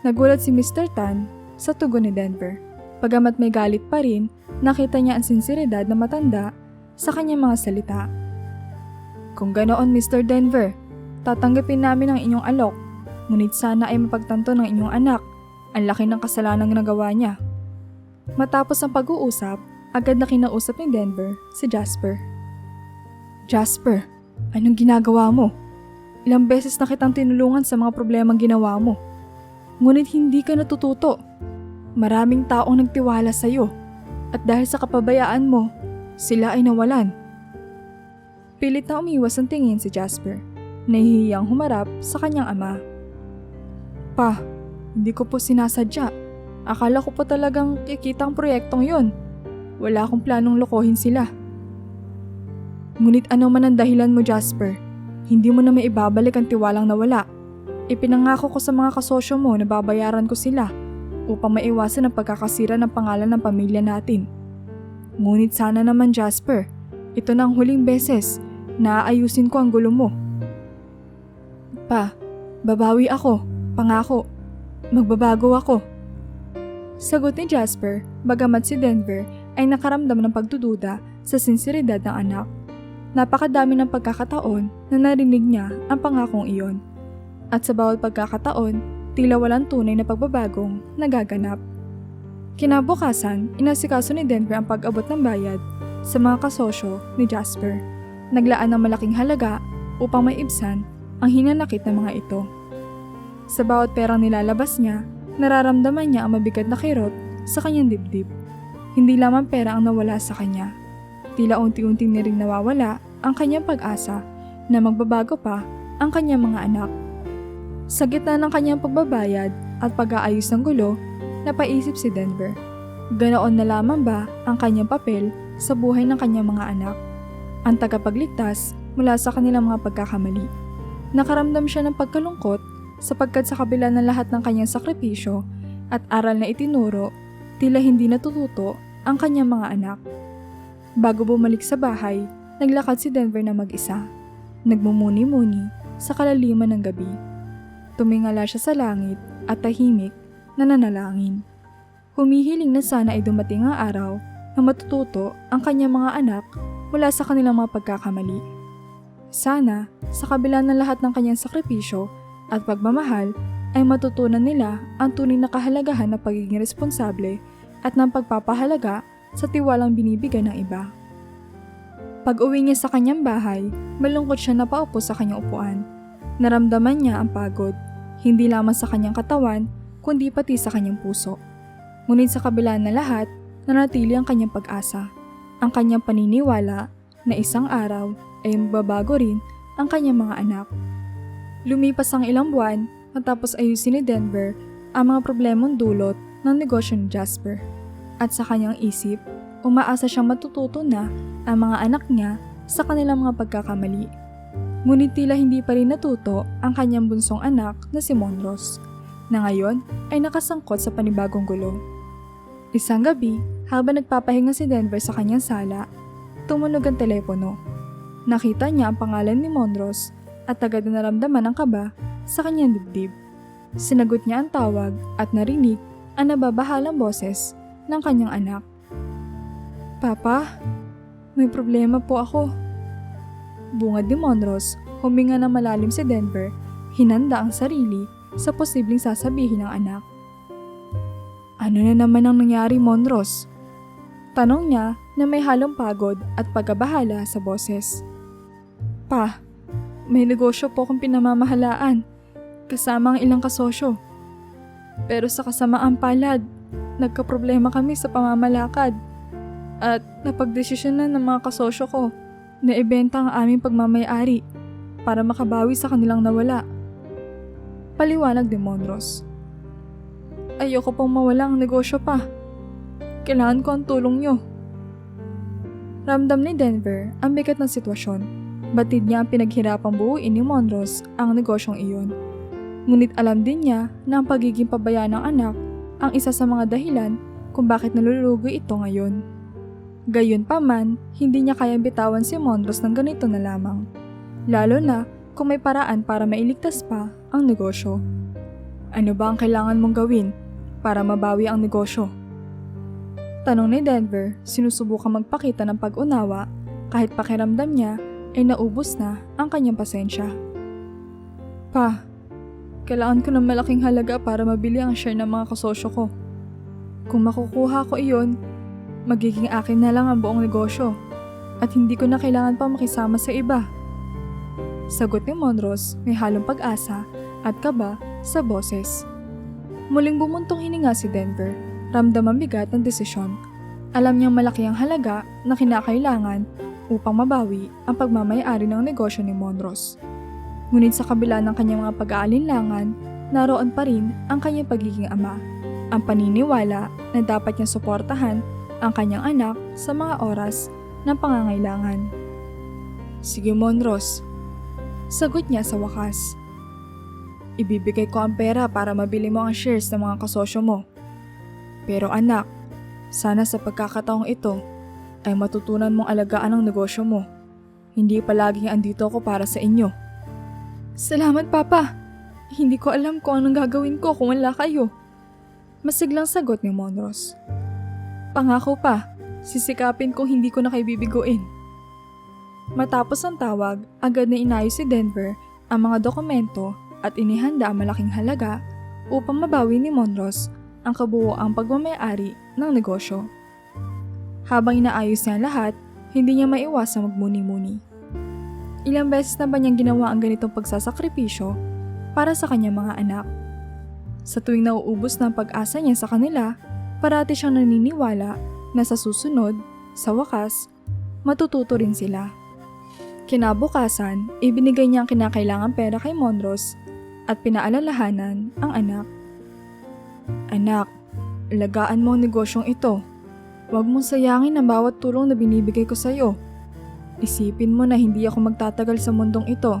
Nagulat si Mr. Tan sa tugon ni Denver. Pagamat may galit pa rin, nakita niya ang sinseridad na matanda sa kanyang mga salita. Kung ganoon, Mr. Denver, tatanggapin namin ang inyong alok, ngunit sana ay mapagtanto ng inyong anak ang laki ng kasalanang nagawa niya. Matapos ang pag-uusap, agad na kinausap ni Denver si Jasper. Jasper, anong ginagawa mo? Ilang beses na kitang tinulungan sa mga problemang ginawa mo. Ngunit hindi ka natututo. Maraming taong nagtiwala sa iyo at dahil sa kapabayaan mo, sila ay nawalan. Pilit na umiwas ang tingin si Jasper, nahihiyang humarap sa kanyang ama. Pa, hindi ko po sinasadya. Akala ko po talagang kikita ang proyektong yon. Wala akong planong lokohin sila. Ngunit ano man ang dahilan mo, Jasper, hindi mo na maibabalik ang tiwalang nawala. Ipinangako ko sa mga kasosyo mo na babayaran ko sila upang maiwasan ang pagkakasira ng pangalan ng pamilya natin. Ngunit sana naman, Jasper, ito na ang huling beses na aayusin ko ang gulo mo. Pa, babawi ako, pangako. Magbabago ako. Sagot ni Jasper, bagamat si Denver ay nakaramdam ng pagdududa sa sinseridad ng anak. Napakadami ng pagkakataon na narinig niya ang pangakong iyon. At sa bawat pagkakataon, tila walang tunay na pagbabagong nagaganap. Kinabukasan, inasikaso ni Denver ang pag-abot ng bayad sa mga kasosyo ni Jasper. Naglaan ng malaking halaga upang maibsan ang hinanakit ng mga ito. Sa bawat perang nilalabas niya, nararamdaman niya ang mabigat na kirot sa kanyang dibdib. Hindi lamang pera ang nawala sa kanya. Tila unti-unti na rin nawawala ang kanyang pag-asa na magbabago pa ang kanyang mga anak. Sa gitna ng kanyang pagbabayad at pag-aayos ng gulo, napaisip si Denver. Ganoon na lamang ba ang kanyang papel sa buhay ng kanyang mga anak? Ang tagapagligtas mula sa kanilang mga pagkakamali. Nakaramdam siya ng pagkalungkot sapagkat sa kabila ng lahat ng kanyang sakripisyo at aral na itinuro, tila hindi natututo ang kanyang mga anak. Bago bumalik sa bahay, naglakad si Denver na mag-isa. Nagmumuni-muni sa kalaliman ng gabi. Tumingala siya sa langit at tahimik na nanalangin. Humihiling na sana ay dumating ang araw na matututo ang kanyang mga anak mula sa kanilang mga pagkakamali. Sana, sa kabila ng lahat ng kanyang sakripisyo at pagmamahal, ay matutunan nila ang tunay na kahalagahan ng pagiging responsable at ng pagpapahalaga sa tiwalang binibigay ng iba. Pag-uwi niya sa kanyang bahay, malungkot siya na paupo sa kanyang upuan. Naramdaman niya ang pagod, hindi lamang sa kanyang katawan, kundi pati sa kanyang puso. Ngunit sa kabila na lahat, nanatili ang kanyang pag-asa, ang kanyang paniniwala na isang araw ay mababago rin ang kanyang mga anak. Lumipas ang ilang buwan matapos ayusin ni Denver ang mga problemang dulot ng negosyo ni Jasper. At sa kanyang isip, umaasa siyang matututo na ang mga anak niya sa kanilang mga pagkakamali. Ngunit tila hindi pa rin natuto ang kanyang bunsong anak na si Monroe, na ngayon ay nakasangkot sa panibagong gulo. Isang gabi, habang nagpapahinga si Denver sa kanyang sala, tumunog ang telepono. Nakita niya ang pangalan ni Monroe at agad na naramdaman ang kaba sa kanyang dibdib. Sinagot niya ang tawag at narinig ang nababahalang boses ng kanyang anak. "Papa, may problema po ako." Bungad ni Monroe, huminga ng malalim si Denver, hinanda ang sarili sa posibleng sasabihin ng anak. "Ano na naman ang nangyari, Monroe?" Tanong niya na may halong pagod at pagkabahala sa boses. "Pa, may negosyo po akong pinamamahalaan, kasama ang ilang kasosyo. Pero sa kasamaang palad, nagkaproblema kami sa pamamalakad at napagdesisyonan ng mga kasosyo ko na ibenta ang aming pagmamayari para makabawi sa kanilang nawala." Paliwanag ni Monroe. "Ayoko pong mawala ang negosyo, pa. Kailangan ko ang tulong niyo." Ramdam ni Denver ang bigat ng sitwasyon. Batid niya ang pinaghirapang buuin ni Monroe ang negosyong iyon. Ngunit alam din niya na ang pagiging pabaya ng anak ang isa sa mga dahilan kung bakit nalulugi ito ngayon. Gayunpaman, hindi niya kayang bitawan si Monroe ng ganito na lamang. Lalo na kung may paraan para mailigtas pa ang negosyo. "Ano ba ang kailangan mong gawin para mabawi ang negosyo?" Tanong ni Denver, sinusubukang magpakita ng pag-unawa kahit pakiramdam niya ay naubos na ang kanyang pasensya. "Pa, kailangan ko ng malaking halaga para mabili ang share ng mga kasosyo ko. Kung makukuha ko iyon, magiging akin na lang ang buong negosyo at hindi ko na kailangan pa makisama sa iba." Sagot ni Monroe, may halong pag-asa at kaba sa boses. Muling bumuntong hininga si Denver, ramdam ang bigat ng desisyon. Alam niyang malaki ang halaga na kinakailangan upang mabawi ang pagmamay-ari ng negosyo ni Monroe. Ngunit sa kabila ng kanyang mga pag-aalinlangan, naroon pa rin ang kanyang pagiging ama, ang paniniwala na dapat niyang suportahan ang kanyang anak sa mga oras ng pangangailangan. "Sige, Monroe," sagot niya sa wakas. "Ibibigay ko ang pera para mabili mo ang shares ng mga kasosyo mo. Pero anak, sana sa pagkakataong ito ay matutunan mong alagaan ang negosyo mo. Hindi palaging andito ako para sa inyo." "Salamat, Papa. Hindi ko alam kung anong gagawin ko kung wala kayo." Masiglang sagot ni Monroe. "Pangako, pa, sisikapin kong hindi ko na kayo bibiguin." Matapos ang tawag, agad na inayos si Denver ang mga dokumento at inihanda ang malaking halaga upang mabawi ni Monroe ang kabuoang pagmamay-ari ng negosyo. Habang inaayos niya ang lahat, hindi niya maiwasang magmuni-muni. Ilang beses na ba niyang ginawa ang ganitong pagsasakripisyo para sa kanyang mga anak? Sa tuwing nauubos na ang pag-asa niya sa kanila, parati siyang naniniwala na sa susunod, sa wakas, matututo rin sila. Kinabukasan, ibinigay niya ang kinakailangang pera kay Monroe at pinaalalahanan ang anak. "Anak, alagaan mo ang negosyong ito. Huwag mong sayangin ang bawat tulong na binibigay ko sa iyo. Isipin mo na hindi ako magtatagal sa mundong ito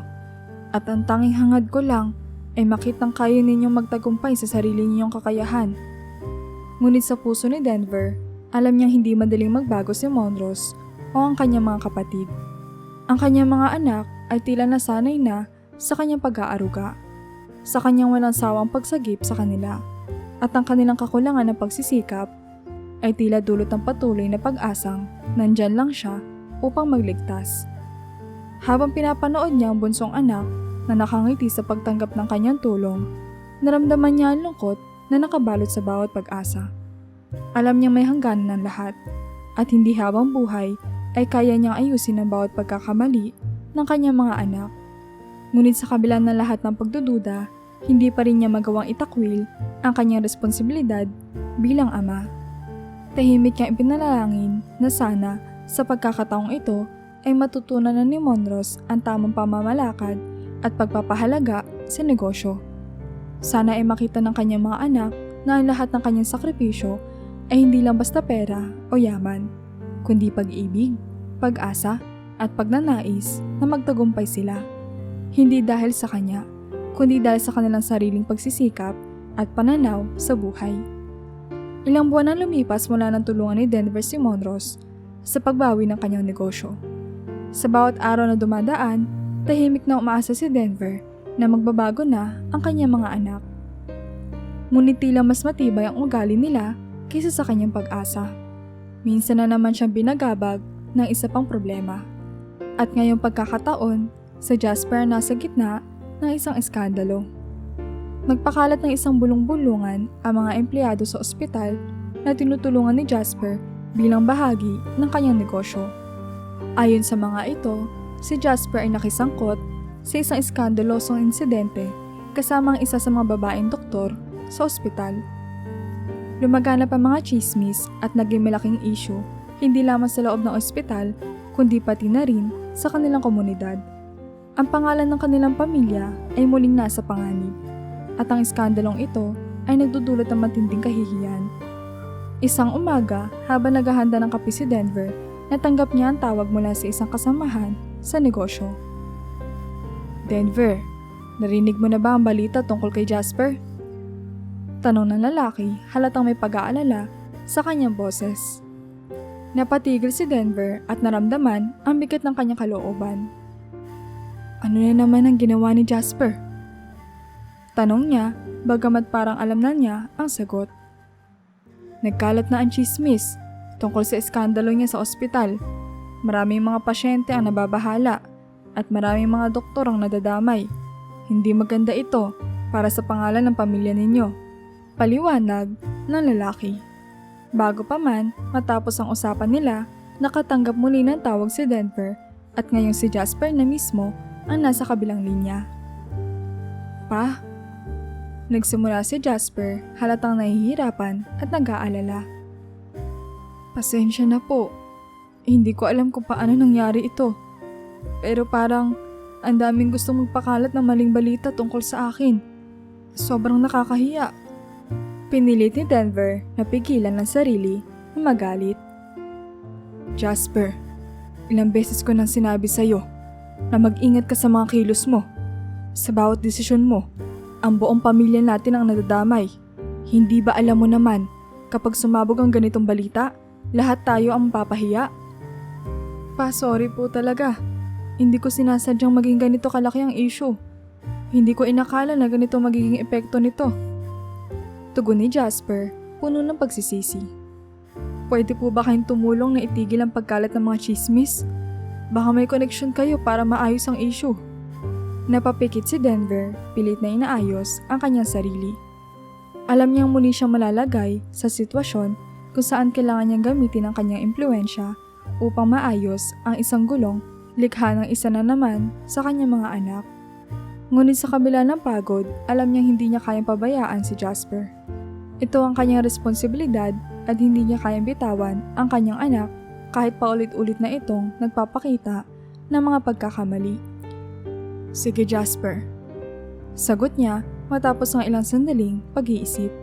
at ang tanging hangad ko lang ay makitang kaya ninyong magtagumpay sa sarili ninyong kakayahan." Ngunit sa puso ni Denver, alam niyang hindi madaling magbago si Monroe o ang kanyang mga kapatid. Ang kanyang mga anak ay tila nasanay na sa kanyang pag-aaruga, sa kanyang walang sawang pagsagip sa kanila, at ang kanilang kakulangan ng pagsisikap ay tila dulot ng patuloy na pag-asang nandyan lang siya upang magligtas. Habang pinapanood niya ang bunsong anak na nakangiti sa pagtanggap ng kanyang tulong, Naramdaman niya ang lungkot na nakabalot sa bawat pag-asa. Alam niyang may hangganan ng lahat at hindi habang buhay ay kaya niyang ayusin ang bawat pagkakamali ng kanyang mga anak. Ngunit sa kabila ng lahat ng pagdududa, hindi pa rin niya magawang itakwil ang kanyang responsibilidad bilang ama. Tahimik niyang ipinalangin na sana sa pagkakataong ito ay matutunan na ni Monros ang tamang pamamalakad at pagpapahalaga sa negosyo. Sana ay makita ng kanyang mga anak na ang lahat ng kanyang sakripisyo ay hindi lang basta pera o yaman, kundi pag-ibig, pag-asa at pagnanais na magtagumpay sila. Hindi dahil sa kanya, kundi dahil sa kanilang sariling pagsisikap at pananaw sa buhay. Ilang buwan na lumipas mula ng tulungan ni Denver si Monros sa pagbawi ng kanyang negosyo. Sa bawat araw na dumadaan, tahimik na umaasa si Denver na magbabago na ang kanyang mga anak. Ngunit tila mas matibay ang ugali nila kaysa sa kanyang pag-asa. Minsan na naman siyang binagabag ng isa pang problema. At ngayong pagkakataon, si Jasper nasa gitna ng isang eskandalo. Nagpakalat ng isang bulong-bulungan ang mga empleyado sa ospital na tinutulungan ni Jasper bilang bahagi ng kanyang negosyo. Ayon sa mga ito, si Jasper ay nakisangkot sa isang iskandalosong insidente kasama ang isa sa mga babaeng doktor sa ospital. Lumaganap ang mga chismis at naging malaking issue hindi lamang sa loob ng ospital kundi pati na rin sa kanilang komunidad. Ang pangalan ng kanilang pamilya ay muling nasa panganib at ang iskandalong ito ay nagdudulot ng matinding kahihiyan. Isang umaga habang naghahanda ng kape si Denver, natanggap niya ang tawag mula sa isang kasamahan sa negosyo. "Denver, narinig mo na ba ang balita tungkol kay Jasper?" Tanong ng lalaki halatang may pag-aalala sa kanyang boses. Napatigil si Denver at naramdaman ang bigat ng kanyang kalooban. "Ano na naman ang ginawa ni Jasper?" Tanong niya, bagamat parang alam na niya ang sagot. Nagkalat na ang chismis tungkol sa iskandalo niya sa ospital. Maraming mga pasyente ang nababahala at maraming mga doktor ang nadadamay. Hindi maganda ito para sa pangalan ng pamilya ninyo. Paliwanag ng lalaki. Bago pa man matapos ang usapan nila, nakatanggap muli ng tawag si Denver at ngayong si Jasper na mismo ang nasa kabilang linya. "Pa?" Nagsimula si Jasper halatang nahihirapan at nag-aalala. "Pasensya na po. Hindi ko alam kung paano nangyari ito. Pero parang ang daming gustong magpakalat ng maling balita tungkol sa akin. Sobrang nakakahiya." Pinilit ni Denver na pigilan ang sarili na magalit. "Jasper, ilang beses ko nang sinabi sa'yo na mag-ingat ka sa mga kilos mo. Sa bawat desisyon mo, ang buong pamilya natin ang nadadamay. Hindi ba alam mo naman, kapag sumabog ang ganitong balita, lahat tayo ang mapapahiya?" "Pa, sorry po talaga. Hindi ko sinasadyang maging ganito kalaki ang issue. Hindi ko inakala na ganito magiging epekto nito." Tugon ni Jasper, puno ng pagsisisi. "Pwede po ba kayong tumulong na itigil ang pagkalat ng mga chismis? Baka may connection kayo para maayos ang issue." Napapikit si Denver, pilit na inaayos ang kanyang sarili. Alam niyang muli siyang malalagay sa sitwasyon kung saan kailangan niyang gamitin ang kanyang impluensya upang maayos ang isang gulong likha ng isa na naman sa kanyang mga anak. Ngunit sa kabila ng pagod, alam niyang hindi niya kayang pabayaan si Jasper. Ito ang kanyang responsibilidad at hindi niya kayang bitawan ang kanyang anak kahit paulit-ulit na itong nagpapakita ng mga pagkakamali. "Sige Jasper," sagot niya matapos ng ilang sandaling pag-iisip.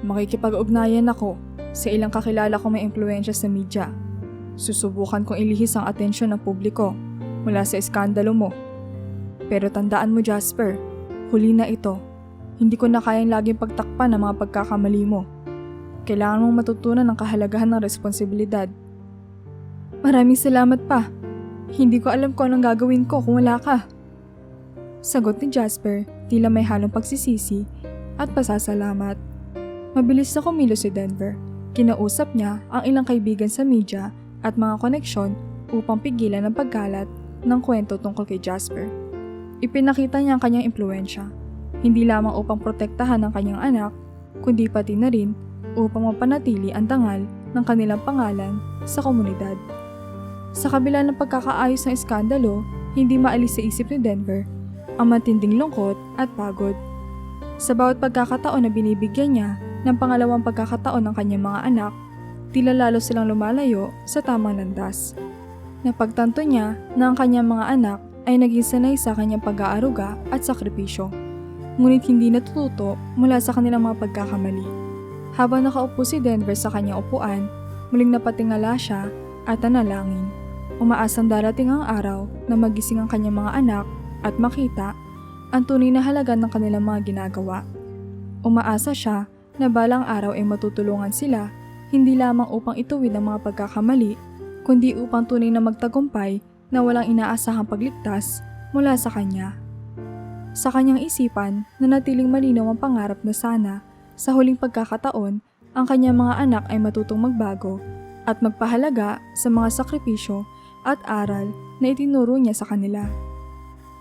"Makikipag-ugnayan ako sa ilang kakilala kong may impluwensya sa media. Susubukan kong ilihis ang atensyon ng publiko mula sa iskandalo mo. Pero tandaan mo Jasper, huli na ito. Hindi ko na kayang laging pagtakpan ang mga pagkakamali mo. Kailangan mong matutunan ang kahalagahan ng responsibilidad." "Maraming salamat pa. Hindi ko alam kung anong gagawin ko kung wala ka." Sagot ni Jasper, tila may halong pagsisisi at pasasalamat. Mabilis na kumilos si Denver. Kinausap niya ang ilang kaibigan sa media at mga koneksyon upang pigilan ang pagkalat ng kwento tungkol kay Jasper. Ipinakita niya ang kanyang impluensya. hindi lamang upang protektahan ang kanyang anak, kundi pati na rin upang mapanatili ang dangal ng kanilang pangalan sa komunidad. Sa kabila ng pagkakaayos ng iskandalo, hindi maalis sa isip ni Denver ang matinding lungkot at pagod. Sa bawat pagkakataon na binibigyan niya ng pangalawang pagkakataon ng kanyang mga anak, tila lalo silang lumalayo sa tamang landas. Napagtanto niya na ang kanyang mga anak ay naging sanay sa kanyang pag-aaruga at sakripisyo, ngunit hindi natututo mula sa kanilang mga pagkakamali. Habang nakaupo si Denver sa kanyang upuan, muling napatingala siya at nanalangin. Umaasang darating ang araw na magising ang kanyang mga anak at makita ang tunay na halaga ng kanilang mga ginagawa. Umaasa siya na balang araw ay matutulungan sila hindi lamang upang ituwid ang mga pagkakamali, kundi upang tunay na magtagumpay na walang inaasahang pagligtas mula sa kanya. Sa kanyang isipan, nanatiling malinaw ang pangarap na sana sa huling pagkakataon ang kanyang mga anak ay matutong magbago at magpahalaga sa mga sakripisyo at aral na itinuro niya sa kanila.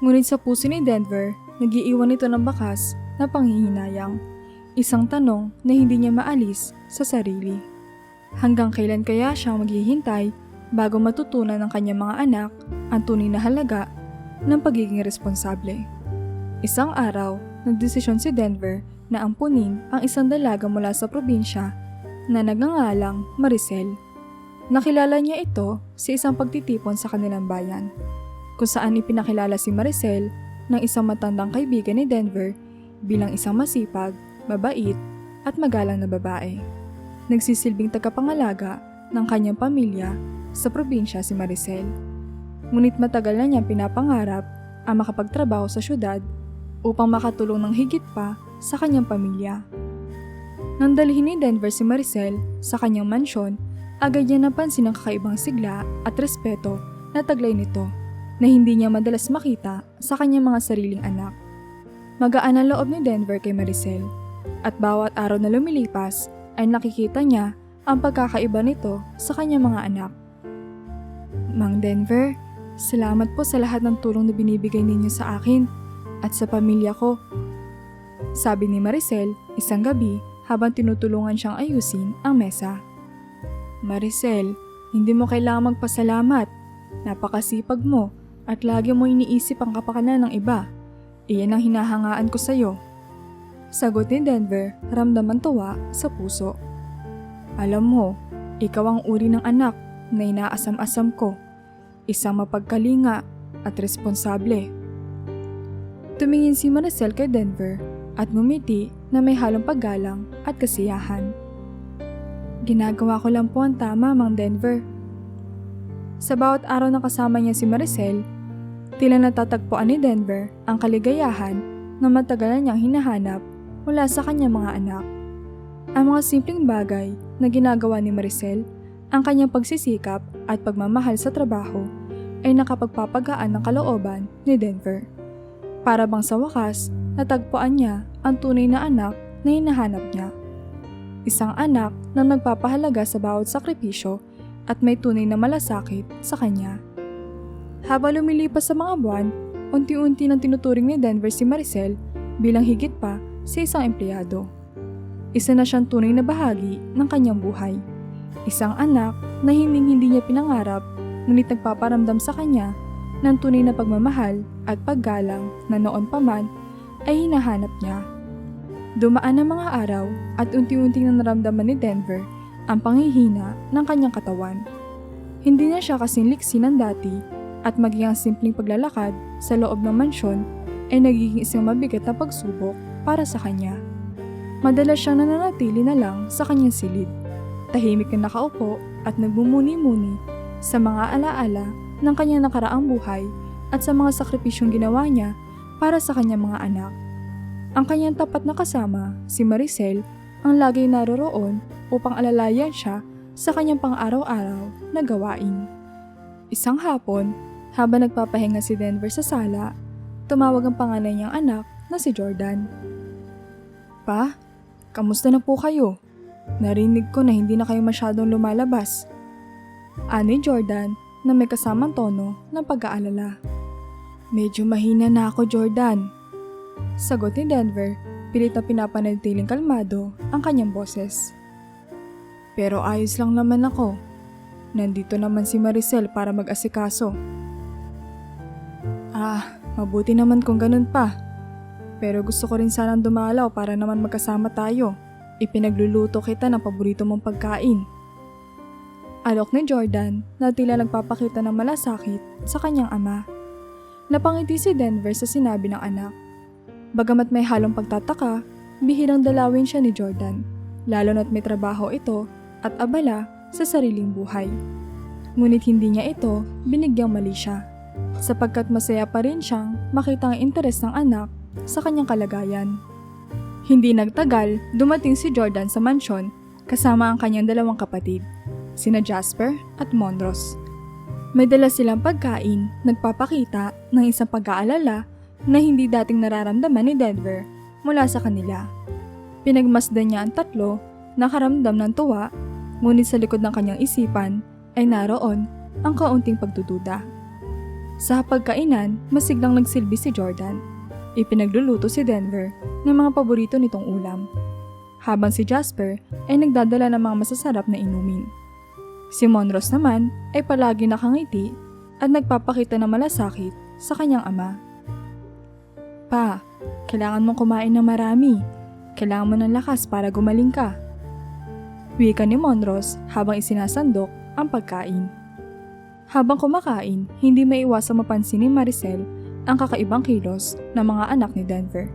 Ngunit sa puso ni Denver, nagiiwan ito ng bakas na panghihinayang, isang tanong na hindi niya maalis sa sarili. Hanggang kailan kaya siya maghihintay bago matutunan ng kanyang mga anak ang tunay na halaga ng pagiging responsable? Isang araw, nagdesisyon si Denver na ampunin ang isang dalaga mula sa probinsya na nagngangalang Maricel. Nakilala niya ito sa isang pagtitipon sa kanilang bayan, kung saan ipinakilala si Maricel ng isang matandang kaibigan ni Denver bilang isang masipag, mabait at magalang na babae. Nagsisilbing tagapangalaga ng kanyang pamilya sa probinsya si Maricel. Ngunit matagal na niyang pinapangarap ang makapagtrabaho sa syudad upang makatulong ng higit pa sa kanyang pamilya. Nang dalhin ni Denver si Maricel sa kanyang mansyon, agad niya napansin ang kakaibang sigla at respeto na taglay nito na hindi niya madalas makita sa kanyang mga sariling anak. Magaan ang loob ni Denver kay Maricel at bawat araw na lumilipas ay nakikita niya ang pagkakaiba nito sa kanyang mga anak. Mang Denver, salamat po sa lahat ng tulong na binibigay ninyo sa akin at sa pamilya ko. Sabi ni Maricel isang gabi habang tinutulungan siyang ayusin ang mesa. Maricel, hindi mo kailangang magpasalamat. Napakasipag mo at lagi mo iniisip ang kapakanan ng iba. Iyan ang hinahangaan ko sa'yo. Sagot ni Denver, ramdam ang tuwa sa puso. Alam mo, ikaw ang uri ng anak na inaasam-asam ko. Isang mapagkalinga at responsable. Tumingin si Maricel kay Denver at ngumiti na may halong paggalang at kasiyahan. Ginagawa ko lang po ang tama, Mang Denver. Sa bawat araw na kasama niya si Maricel, tila natatagpuan ni Denver ang kaligayahan na matagal niyang hinahanap mula sa kanyang mga anak. Ang mga simpleng bagay na ginagawa ni Maricel, ang kanyang pagsisikap at pagmamahal sa trabaho ay nakapagpapagaan ng kalooban ni Denver. Para bang sa wakas, natagpuan niya ang tunay na anak na hinahanap niya. Isang anak na nagpapahalaga sa bawat sakripisyo at may tunay na malasakit sa kanya. Habang lumilipas sa mga buwan, unti-unti nang tinuturing ni Denver si Maricel bilang higit pa sa isang empleyado. Isa na siyang tunay na bahagi ng kanyang buhay. Isang anak na hindi niya pinangarap ngunit nagpaparamdam sa kanya ng tunay na pagmamahal at paggalang na noon pa man ay hinahanap niya. Dumaan ang mga araw at unti-unti nang naramdaman ni Denver ang panghihina ng kanyang katawan. Hindi na siya kasing liksi ng dati at maging ang simpleng paglalakad sa loob ng mansyon ay nagiging isang mabigat na pagsubok para sa kanya. Madalas siyang nananatili na lang sa kanyang silid, tahimik na nakaupo at nagmumuni-muni sa mga alaala ng kanyang nakaraang buhay at sa mga sakripisyong ginawa niya para sa kanyang mga anak. Ang kanyang tapat na kasama, si Maricel, ang laging naroroon upang alalayan siya sa kanyang pang-araw-araw na gawain. Isang hapon, habang nagpapahinga si Denver sa sala, tumawag ang panganay niyang anak na si Jordan. Pa, kamusta na po kayo? Narinig ko na hindi na kayo masyadong lumalabas. Ani Jordan na may kasamang tono ng pag-aalala. Medyo mahina na ako, Jordan. Sagot ni Denver, pilit na pinapanatiling kalmado ang kanyang boses. Pero ayos lang naman ako. Nandito naman si Maricel para mag-asikaso. Mabuti naman kung ganun pa. Pero gusto ko rin sanang dumalaw para naman magkasama tayo. Ipinagluluto kita ng paborito mong pagkain. Alok ni Jordan na tila nagpapakita ng malasakit sa kanyang ama. Napangiti si Denver sa sinabi ng anak. Bagamat may halong pagtataka, bihirang dalawin siya ni Jordan, lalo na't may trabaho ito at abala sa sariling buhay. Ngunit hindi niya ito binigyang mali siya, sapagkat masaya pa rin siyang makita ang interes ng anak sa kanyang kalagayan. Hindi nagtagal, dumating si Jordan sa mansyon kasama ang kanyang dalawang kapatid, sina Jasper at Monros. May dala silang pagkain, nagpapakita ng isang pag-aalala na hindi dating nararamdaman ni Denver mula sa kanila. Pinagmasdan niya ang tatlo, nakaramdam ng tuwa, ngunit sa likod ng kanyang isipan ay naroon ang kaunting pagdududa. Sa pagkainan, masiglang nagsilbi si Jordan. Ipinagluluto si Denver ng mga paborito nitong ulam, habang si Jasper ay nagdadala ng mga masasarap na inumin. Si Monros naman ay palagi nakangiti at nagpapakita ng malasakit sa kanyang ama. Pa, kailangan mong kumain ng marami. Kailangan mo ng lakas para gumaling ka. Wika ni Monros habang isinasandok ang pagkain. Habang kumakain, hindi maiwasang mapansin ni Maricel ang kakaibang kilos ng mga anak ni Denver.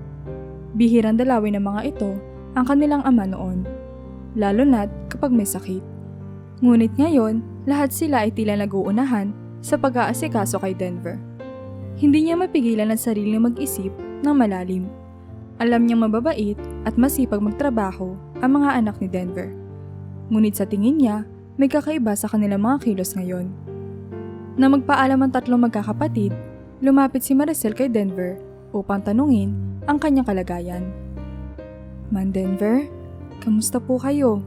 Bihirang dalawin ng mga ito ang kanilang ama noon, lalo na't kapag may sakit. Ngunit ngayon, lahat sila ay tila nag-uunahan sa pag-aasikaso kay Denver. Hindi niya mapigilan ang sarili mag-isip ng malalim. Alam niyang mababait at masipag magtrabaho ang mga anak ni Denver. Ngunit sa tingin niya, may kakaiba sa kanilang mga kilos ngayon. Na magpaalam ang tatlong magkakapatid, lumapit si Maricel kay Denver upang tanungin ang kanyang kalagayan. Man Denver, kamusta po kayo?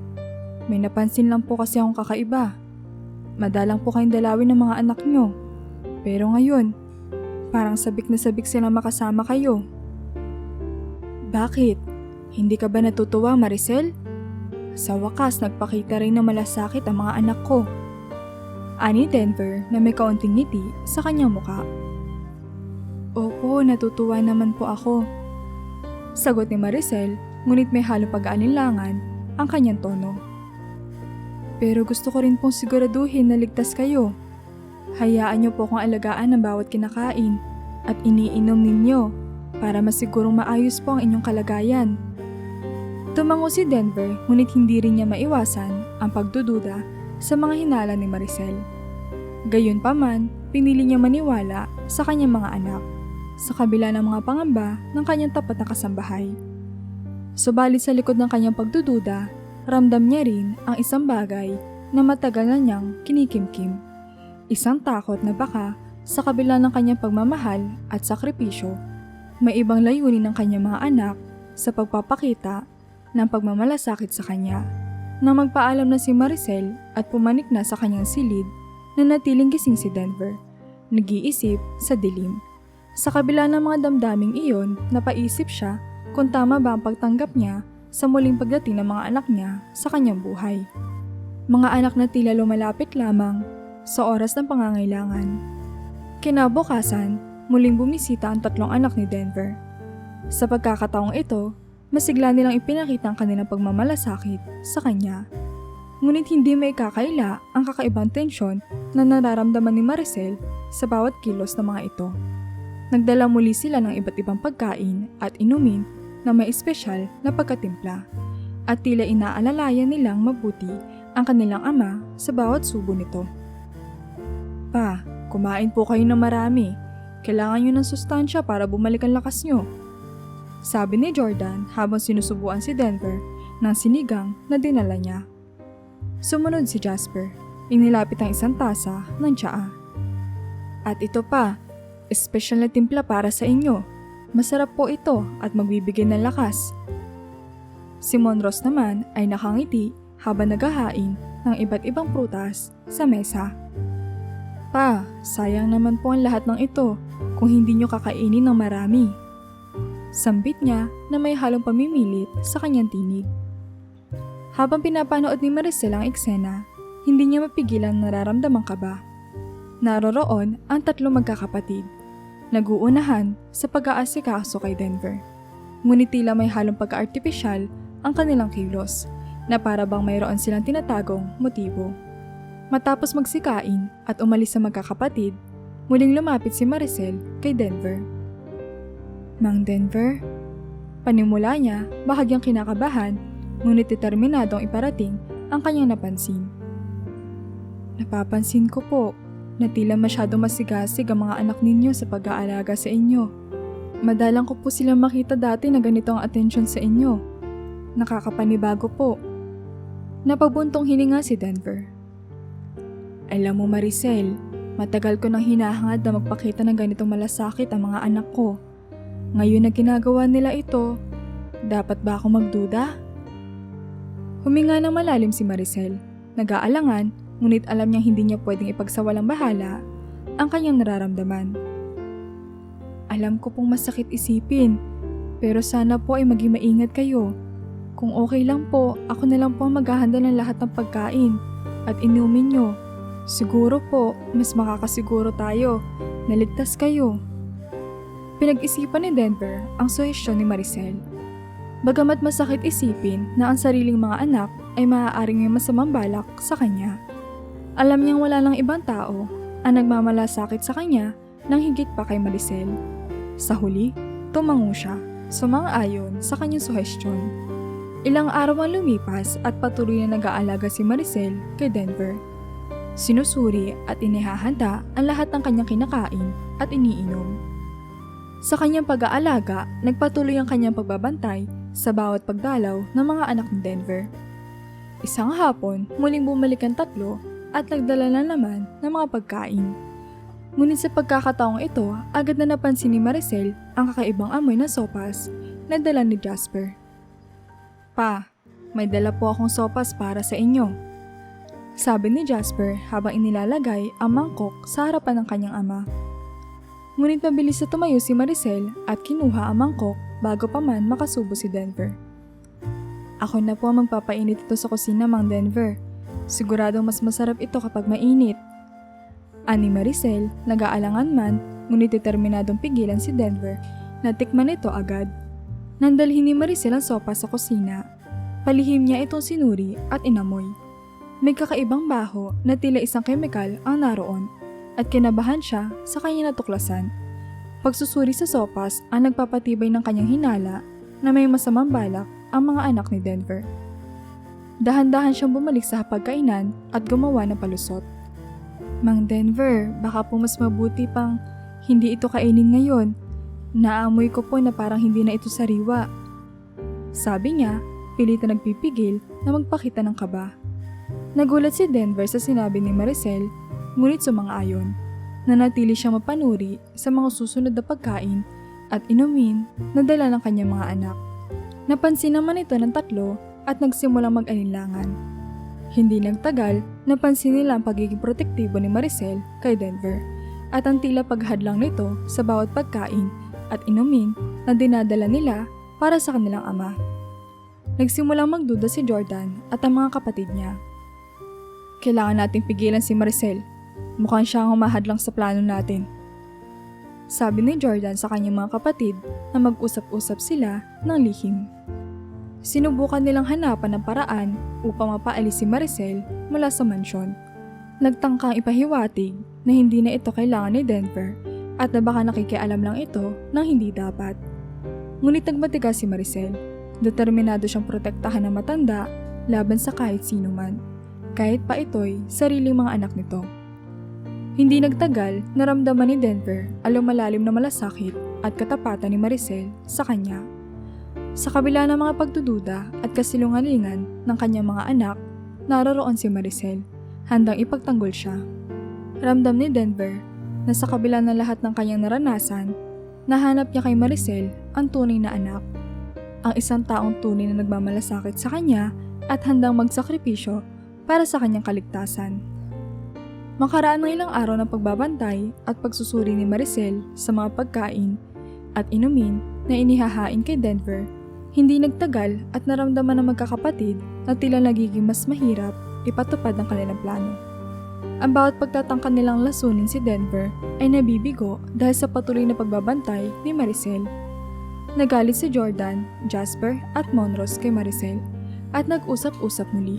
May napansin lang po kasi akong kakaiba. Madalang po kayong dalawin ng mga anak nyo. Pero ngayon, parang sabik na sabik silang makasama kayo. Bakit? Hindi ka ba natutuwa, Maricel? Sa wakas, nagpakita rin ng malasakit ang mga anak ko. Ani Denver na may kaunting ngiti sa kanyang muka. Opo, natutuwa naman po ako. Sagot ni Maricel, ngunit may halong pag-aalinlangan ang kanyang tono. Pero gusto ko rin pong siguraduhin na ligtas kayo. Hayaan niyo po akong alagaan ng bawat kinakain at iniinom ninyo para masigurong maayos po ang inyong kalagayan. Tumango si Denver, ngunit hindi rin niya maiwasan ang pagdududa sa mga hinala ni Maricel. Gayunpaman, pinili niya maniwala sa kanyang mga anak, sa kabila ng mga pangamba ng kanyang tapat na kasambahay. Subalit sa likod ng kanyang pagdududa, ramdam niya rin ang isang bagay na matagal na niyang kinikimkim. Isang takot na baka sa kabila ng kanyang pagmamahal at sakripisyo, may ibang layunin ng kanyang mga anak sa pagpapakita ng pagmamalasakit sa kanya. Nang magpaalam na si Maricel at pumanik na sa kanyang silid, na natiling gising si Denver, nag-iisip sa dilim. Sa kabila ng mga damdaming iyon, napaisip siya kung tama ba ang pagtanggap niya sa muling pagdating ng mga anak niya sa kanyang buhay. Mga anak na tila lumalapit lamang sa oras ng pangangailangan. Kinabukasan, muling bumisita ang tatlong anak ni Denver. Sa pagkakataong ito, masigla nilang ipinakita ang kanilang pagmamalasakit sa kanya. Ngunit hindi may kakaila ang kakaibang tensyon na nararamdaman ni Maricel sa bawat kilos ng mga ito. Nagdala muli sila ng iba't ibang pagkain at inumin na may espesyal na pagkatimpla at tila inaalalayan nilang mabuti ang kanilang ama sa bawat subo nito. Pa, kumain po kayo ng marami. Kailangan nyo ng sustansya para bumalik ang lakas nyo. Sabi ni Jordan habang sinusubuan si Denver ng sinigang na dinala niya. Sumunod si Jasper. Inilapit ang isang tasa ng tsaa. At ito pa, espesyal na timpla para sa inyo. Masarap po ito at magbibigay ng lakas. Si Monros naman ay nakangiti habang naghahain ng iba't ibang prutas sa mesa. Pa, sayang naman po ang lahat ng ito kung hindi nyo kakainin ng marami. Sambit niya na may halong pamimilit sa kanyang tinig. Habang pinapanood ni Maricel ang eksena, hindi niya mapigilan nararamdamang kaba. Naroroon ang tatlong magkakapatid, naguunahan sa pag-aasikaso kay Denver. Ngunit tila may halong pagka-artipisyal ang kanilang kilos na para bang mayroon silang tinatagong motibo. Matapos magsikain at umalis sa magkakapatid, muling lumapit si Maricel kay Denver. Mang Denver, panimula niya bahagyang kinakabahan ngunit determinadong iparating ang kanyang napansin. Napapansin ko po na tila masyadong masigasig ang mga anak ninyo sa pag-aalaga sa inyo. Madalang ko po silang makita dati na ganito ang atensyon sa inyo. Nakakapanibago po. Napabuntong hininga si Denver. Alam mo Maricel, matagal ko nang hinahangad na magpakita ng ganitong malasakit ang mga anak ko. Ngayon na ginagawa nila ito, dapat ba ako magduda? Huminga ng malalim si Maricel, nag-aalangan ngunit alam niyang hindi niya pwedeng ipagsawalang bahala ang kanyang nararamdaman. Alam ko pong masakit isipin, pero sana po ay maging maingat kayo. Kung okay lang po, ako na lang po ang maghahanda ng lahat ng pagkain at inumin niyo. Siguro po, mas makakasiguro tayo na ligtas kayo. Pinag-isipan ni Denver ang suhestyon ni Maricel. Bagamat masakit isipin na ang sariling mga anak ay maaaring may masamang balak sa kanya, alam niyang wala lang ibang tao ang nagmamalasakit sa kanya nang higit pa kay Maricel. Sa huli, tumango siya, sumang-ayon sa kanyang suhestyon. Ilang araw ang lumipas at patuloy na nag-aalaga si Maricel kay Denver. Sinusuri at inihahanda ang lahat ng kanyang kinakain at iniinom. Sa kanyang pag-aalaga, nagpatuloy ang kanyang pagbabantay sa bawat pagdalaw ng mga anak ni Denver. Isang hapon, muling bumalik ang tatlo at nagdala na naman ng mga pagkain. Ngunit sa pagkakataong ito, agad na napansin ni Maricel ang kakaibang amoy ng sopas na dala ni Jasper. Pa, may dala po akong sopas para sa inyo. Sabi ni Jasper habang inilalagay ang mangkok sa harapan ng kanyang ama. Ngunit mabilis na tumayo si Maricel at kinuha ang mangkok bago pa man makasubo si Denver. Ako na po ang magpapainit ito sa kusina, Mang Denver. Siguradong mas masarap ito kapag mainit. Ani Maricel, nag-aalangan man, ngunit determinadong pigilan si Denver na tikman ito agad. Nandalhin ni Maricel ang sopa sa kusina. Palihim niya itong sinuri at inamoy. May kakaibang baho na tila isang kemikal ang naroon at kinabahan siya sa kanyang natuklasan. Pagsusuri sa sopas ang nagpapatibay ng kanyang hinala na may masamang balak ang mga anak ni Denver. Dahan-dahan siyang bumalik sa hapagkainan at gumawa ng palusot. Mang Denver, baka po mas mabuti pang hindi ito kainin ngayon. Naamoy ko po na parang hindi na ito sariwa. Sabi niya, pilit na nagpipigil na magpakita ng kaba. Nagulat si Denver sa sinabi ni Maricel, ngunit sumang-ayon. Nanatili siyang mapanuri sa mga susunod na pagkain at inumin na dala ng kanyang mga anak. Napansin naman ito ng tatlo at nagsimulang mag-alinlangan. Hindi nagtagal, napansin nila ang pagiging protektibo ni Maricel kay Denver at ang tila paghadlang nito sa bawat pagkain at inumin na dinadala nila para sa kanilang ama. Nagsimulang magduda si Jordan at ang mga kapatid niya. Kailangan nating pigilan si Maricel. Mukhang siya ang humahadlang sa plano natin. Sabi ni Jordan sa kanyang mga kapatid na mag-usap-usap sila ng lihim. Sinubukan nilang hanapan ng paraan upang mapaalis si Maricel mula sa mansyon. Nagtangkang ipahiwatig na hindi na ito kailangan ni Denver at na baka nakikialam lang ito ng hindi dapat. Ngunit nagmatigas si Maricel. Determinado siyang protektahan ng matanda laban sa kahit sino man, kahit pa ito'y sariling mga anak nito. Hindi nagtagal, naramdaman ni Denver ang lumalalim na malasakit at katapatan ni Maricel sa kanya. Sa kabila ng mga pagdududa at kasilungalingan ng kanyang mga anak, naroroon si Maricel, handang ipagtanggol siya. Ramdam ni Denver na sa kabila ng lahat ng kanyang naranasan, nahanap niya kay Maricel ang tunay na anak. Ang isang taong tunay na nagmamalasakit sa kanya at handang magsakripisyo para sa kanyang kaligtasan. Makaraan ng ilang araw ng pagbabantay at pagsusuri ni Maricel sa mga pagkain at inumin, na inihahain kay Denver, hindi nagtagal at naramdaman ng magkakapatid na tila nagiging mas mahirap ipatupad ang kanilang plano. Ang bawat pagtatangka nilang lasunin si Denver ay nabibigo dahil sa patuloy na pagbabantay ni Maricel. Nagalit si Jordan, Jasper at Monrose kay Maricel at nag-usap-usap muli.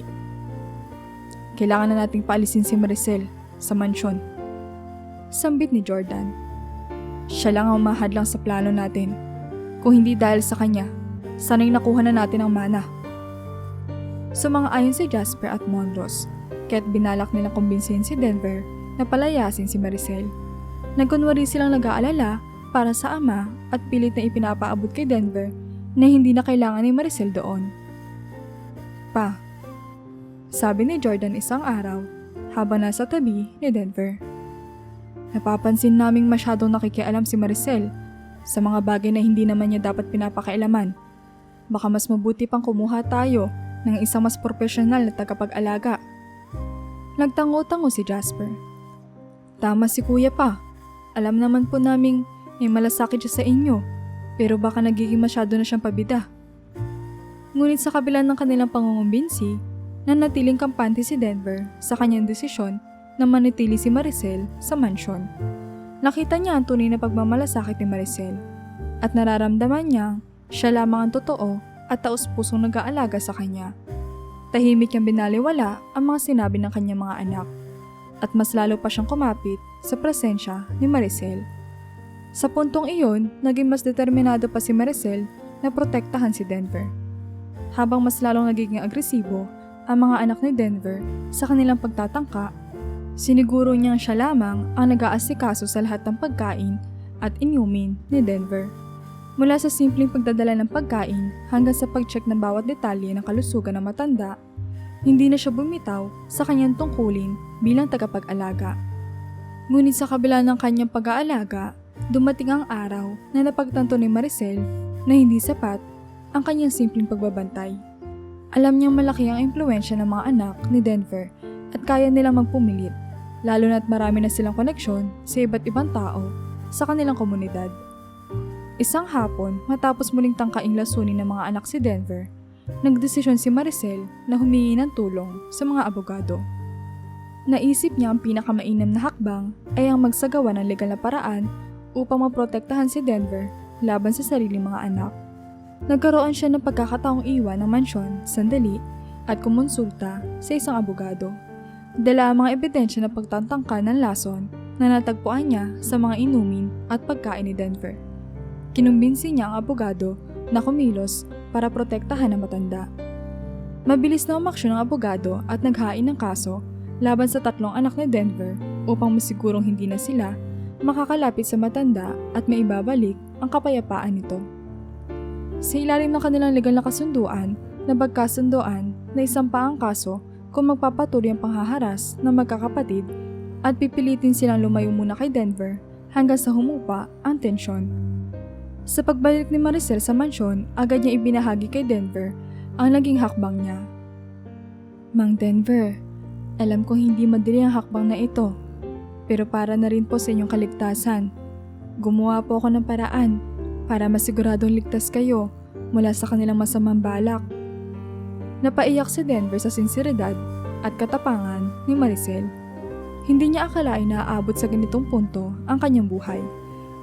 Kailangan na nating paalisin si Maricel sa mansyon. Sambit ni Jordan. Siya lang ang mahadlang sa plano natin. Kung hindi dahil sa kanya, sana'y nakuha na natin ang mana. Sumang-ayon si Jasper at Monrose, kaya't binalak nilang kumbinsihin si Denver na palayasin si Maricel. Nagkunwari silang nag-aalala para sa ama at pilit na ipinapaabot kay Denver na hindi na kailangan ni Maricel doon. Pa, sabi ni Jordan isang araw habang nasa tabi ni Denver. Napapansin naming masyadong nakikialam si Maricel sa mga bagay na hindi naman niya dapat pinapakailaman. Baka mas mabuti pang kumuha tayo ng isang mas profesional na tagapag-alaga. Nagtango-tango si Jasper. Tama si kuya pa. Alam naman po naming may malasakit siya sa inyo, pero baka nagiging masyado na siyang pabida. Ngunit sa kabila ng kanilang pangungumbinsi, nanatiling kampante si Denver sa kanyang desisyon na manitili si Maricel sa mansyon. Nakita niya ang tunay na pagmamalasakit ni Maricel at nararamdaman niyang siya lamang ang totoo at taus-pusong nag-aalaga sa kanya. Tahimik niyang binaliwala ang mga sinabi ng kanyang mga anak at mas lalo pa siyang kumapit sa presensya ni Maricel. Sa puntong iyon, naging mas determinado pa si Maricel na protektahan si Denver. Habang mas lalong nagiging agresibo ang mga anak ni Denver sa kanilang pagtatangka, siniguro niyang siya lamang ang nag-aasikaso sa lahat ng pagkain at inumin ni Denver. Mula sa simpleng pagdadala ng pagkain hanggang sa pag-check ng bawat detalye ng kalusugan ng matanda, hindi na siya bumitaw sa kanyang tungkulin bilang tagapag-alaga. Ngunit sa kabila ng kanyang pag-aalaga, dumating ang araw na napagtanto ni Maricel na hindi sapat ang kanyang simpleng pagbabantay. Alam niyang malaki ang impluwensya ng mga anak ni Denver at kaya nilang magpumilit, lalo na't marami na silang koneksyon sa iba't ibang tao sa kanilang komunidad. Isang hapon, matapos muling tangkaing lasunin ng mga anak si Denver, nagdesisyon si Maricel na humingi ng tulong sa mga abogado. Naisip niya ang pinakamainam na hakbang ay ang magsagawa ng legal na paraan upang maprotektahan si Denver laban sa sariling mga anak. Nagkaroon siya ng pagkakataong iwan ng mansyon sandali at kumonsulta sa isang abogado. Dala ang mga ebidensya ng pagtatangka ng lason na natagpuan niya sa mga inumin at pagkain ni Denver. Kinumbinsi niya ang abogado na kumilos para protektahan ang matanda. Mabilis na umaksyon ang abogado at naghain ng kaso laban sa 3 anak ni Denver upang masigurong hindi na sila makakalapit sa matanda at maibabalik ang kapayapaan nito. Sa ilalim ng kanilang legal na kasunduan, nabagkasunduan na isampa ang kaso kung magpapatuloy ang panghaharas ng magkakapatid at pipilitin silang lumayo muna kay Denver hanggang sa humupa ang tensyon. Sa pagbalik ni Maricel sa mansyon, agad niya ibinahagi kay Denver ang naging hakbang niya. Mang Denver, alam kong hindi madali ang hakbang na ito, pero para na rin po sa inyong kaligtasan. Gumawa po ako ng paraan para masiguradong ligtas kayo mula sa kanilang masamang balak. Napaiyak si Denver sa sinseridad at katapangan ni Maricel. Hindi niya akalain na aabot sa ganitong punto ang kanyang buhay,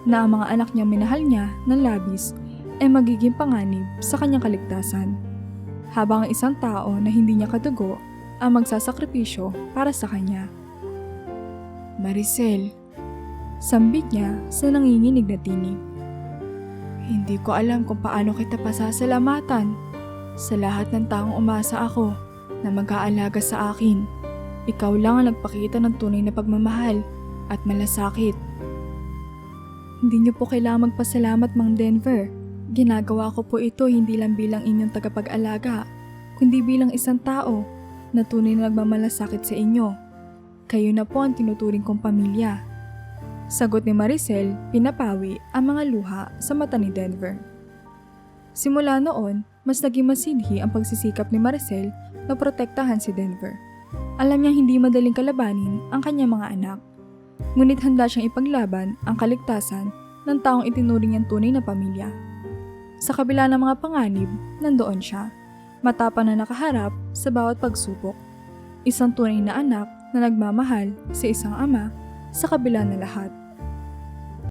na ang mga anak niyang minahal niya ng labis ay magiging panganib sa kanyang kaligtasan, habang ang isang tao na hindi niya kadugo ang magsasakripisyo para sa kanya. Maricel, sambit niya sa nanginginig na tinig. Hindi ko alam kung paano kita pasasalamatan sa lahat ng taong umasa ako na mag-aalaga sa akin. Ikaw lang ang nagpakita ng tunay na pagmamahal at malasakit. Hindi niyo po kailangang magpasalamat, Mang Denver. Ginagawa ko po ito hindi lang bilang inyong tagapag-alaga, kundi bilang isang tao na tunay na nagmamalasakit sa inyo. Kayo na po ang tinuturing kong pamilya. Sagot ni Maricel, pinapawi ang mga luha sa mata ni Denver. Simula noon, mas naging masinhi ang pagsisikap ni Maricel na protektahan si Denver. Alam niyang hindi madaling kalabanin ang kanyang mga anak. Ngunit handa siyang ipaglaban ang kaligtasan ng taong itinuring niyang tunay na pamilya. Sa kabila ng mga panganib, nandoon siya, matapang na nakaharap sa bawat pagsubok. Isang tunay na anak na nagmamahal sa isang ama sa kabila ng lahat.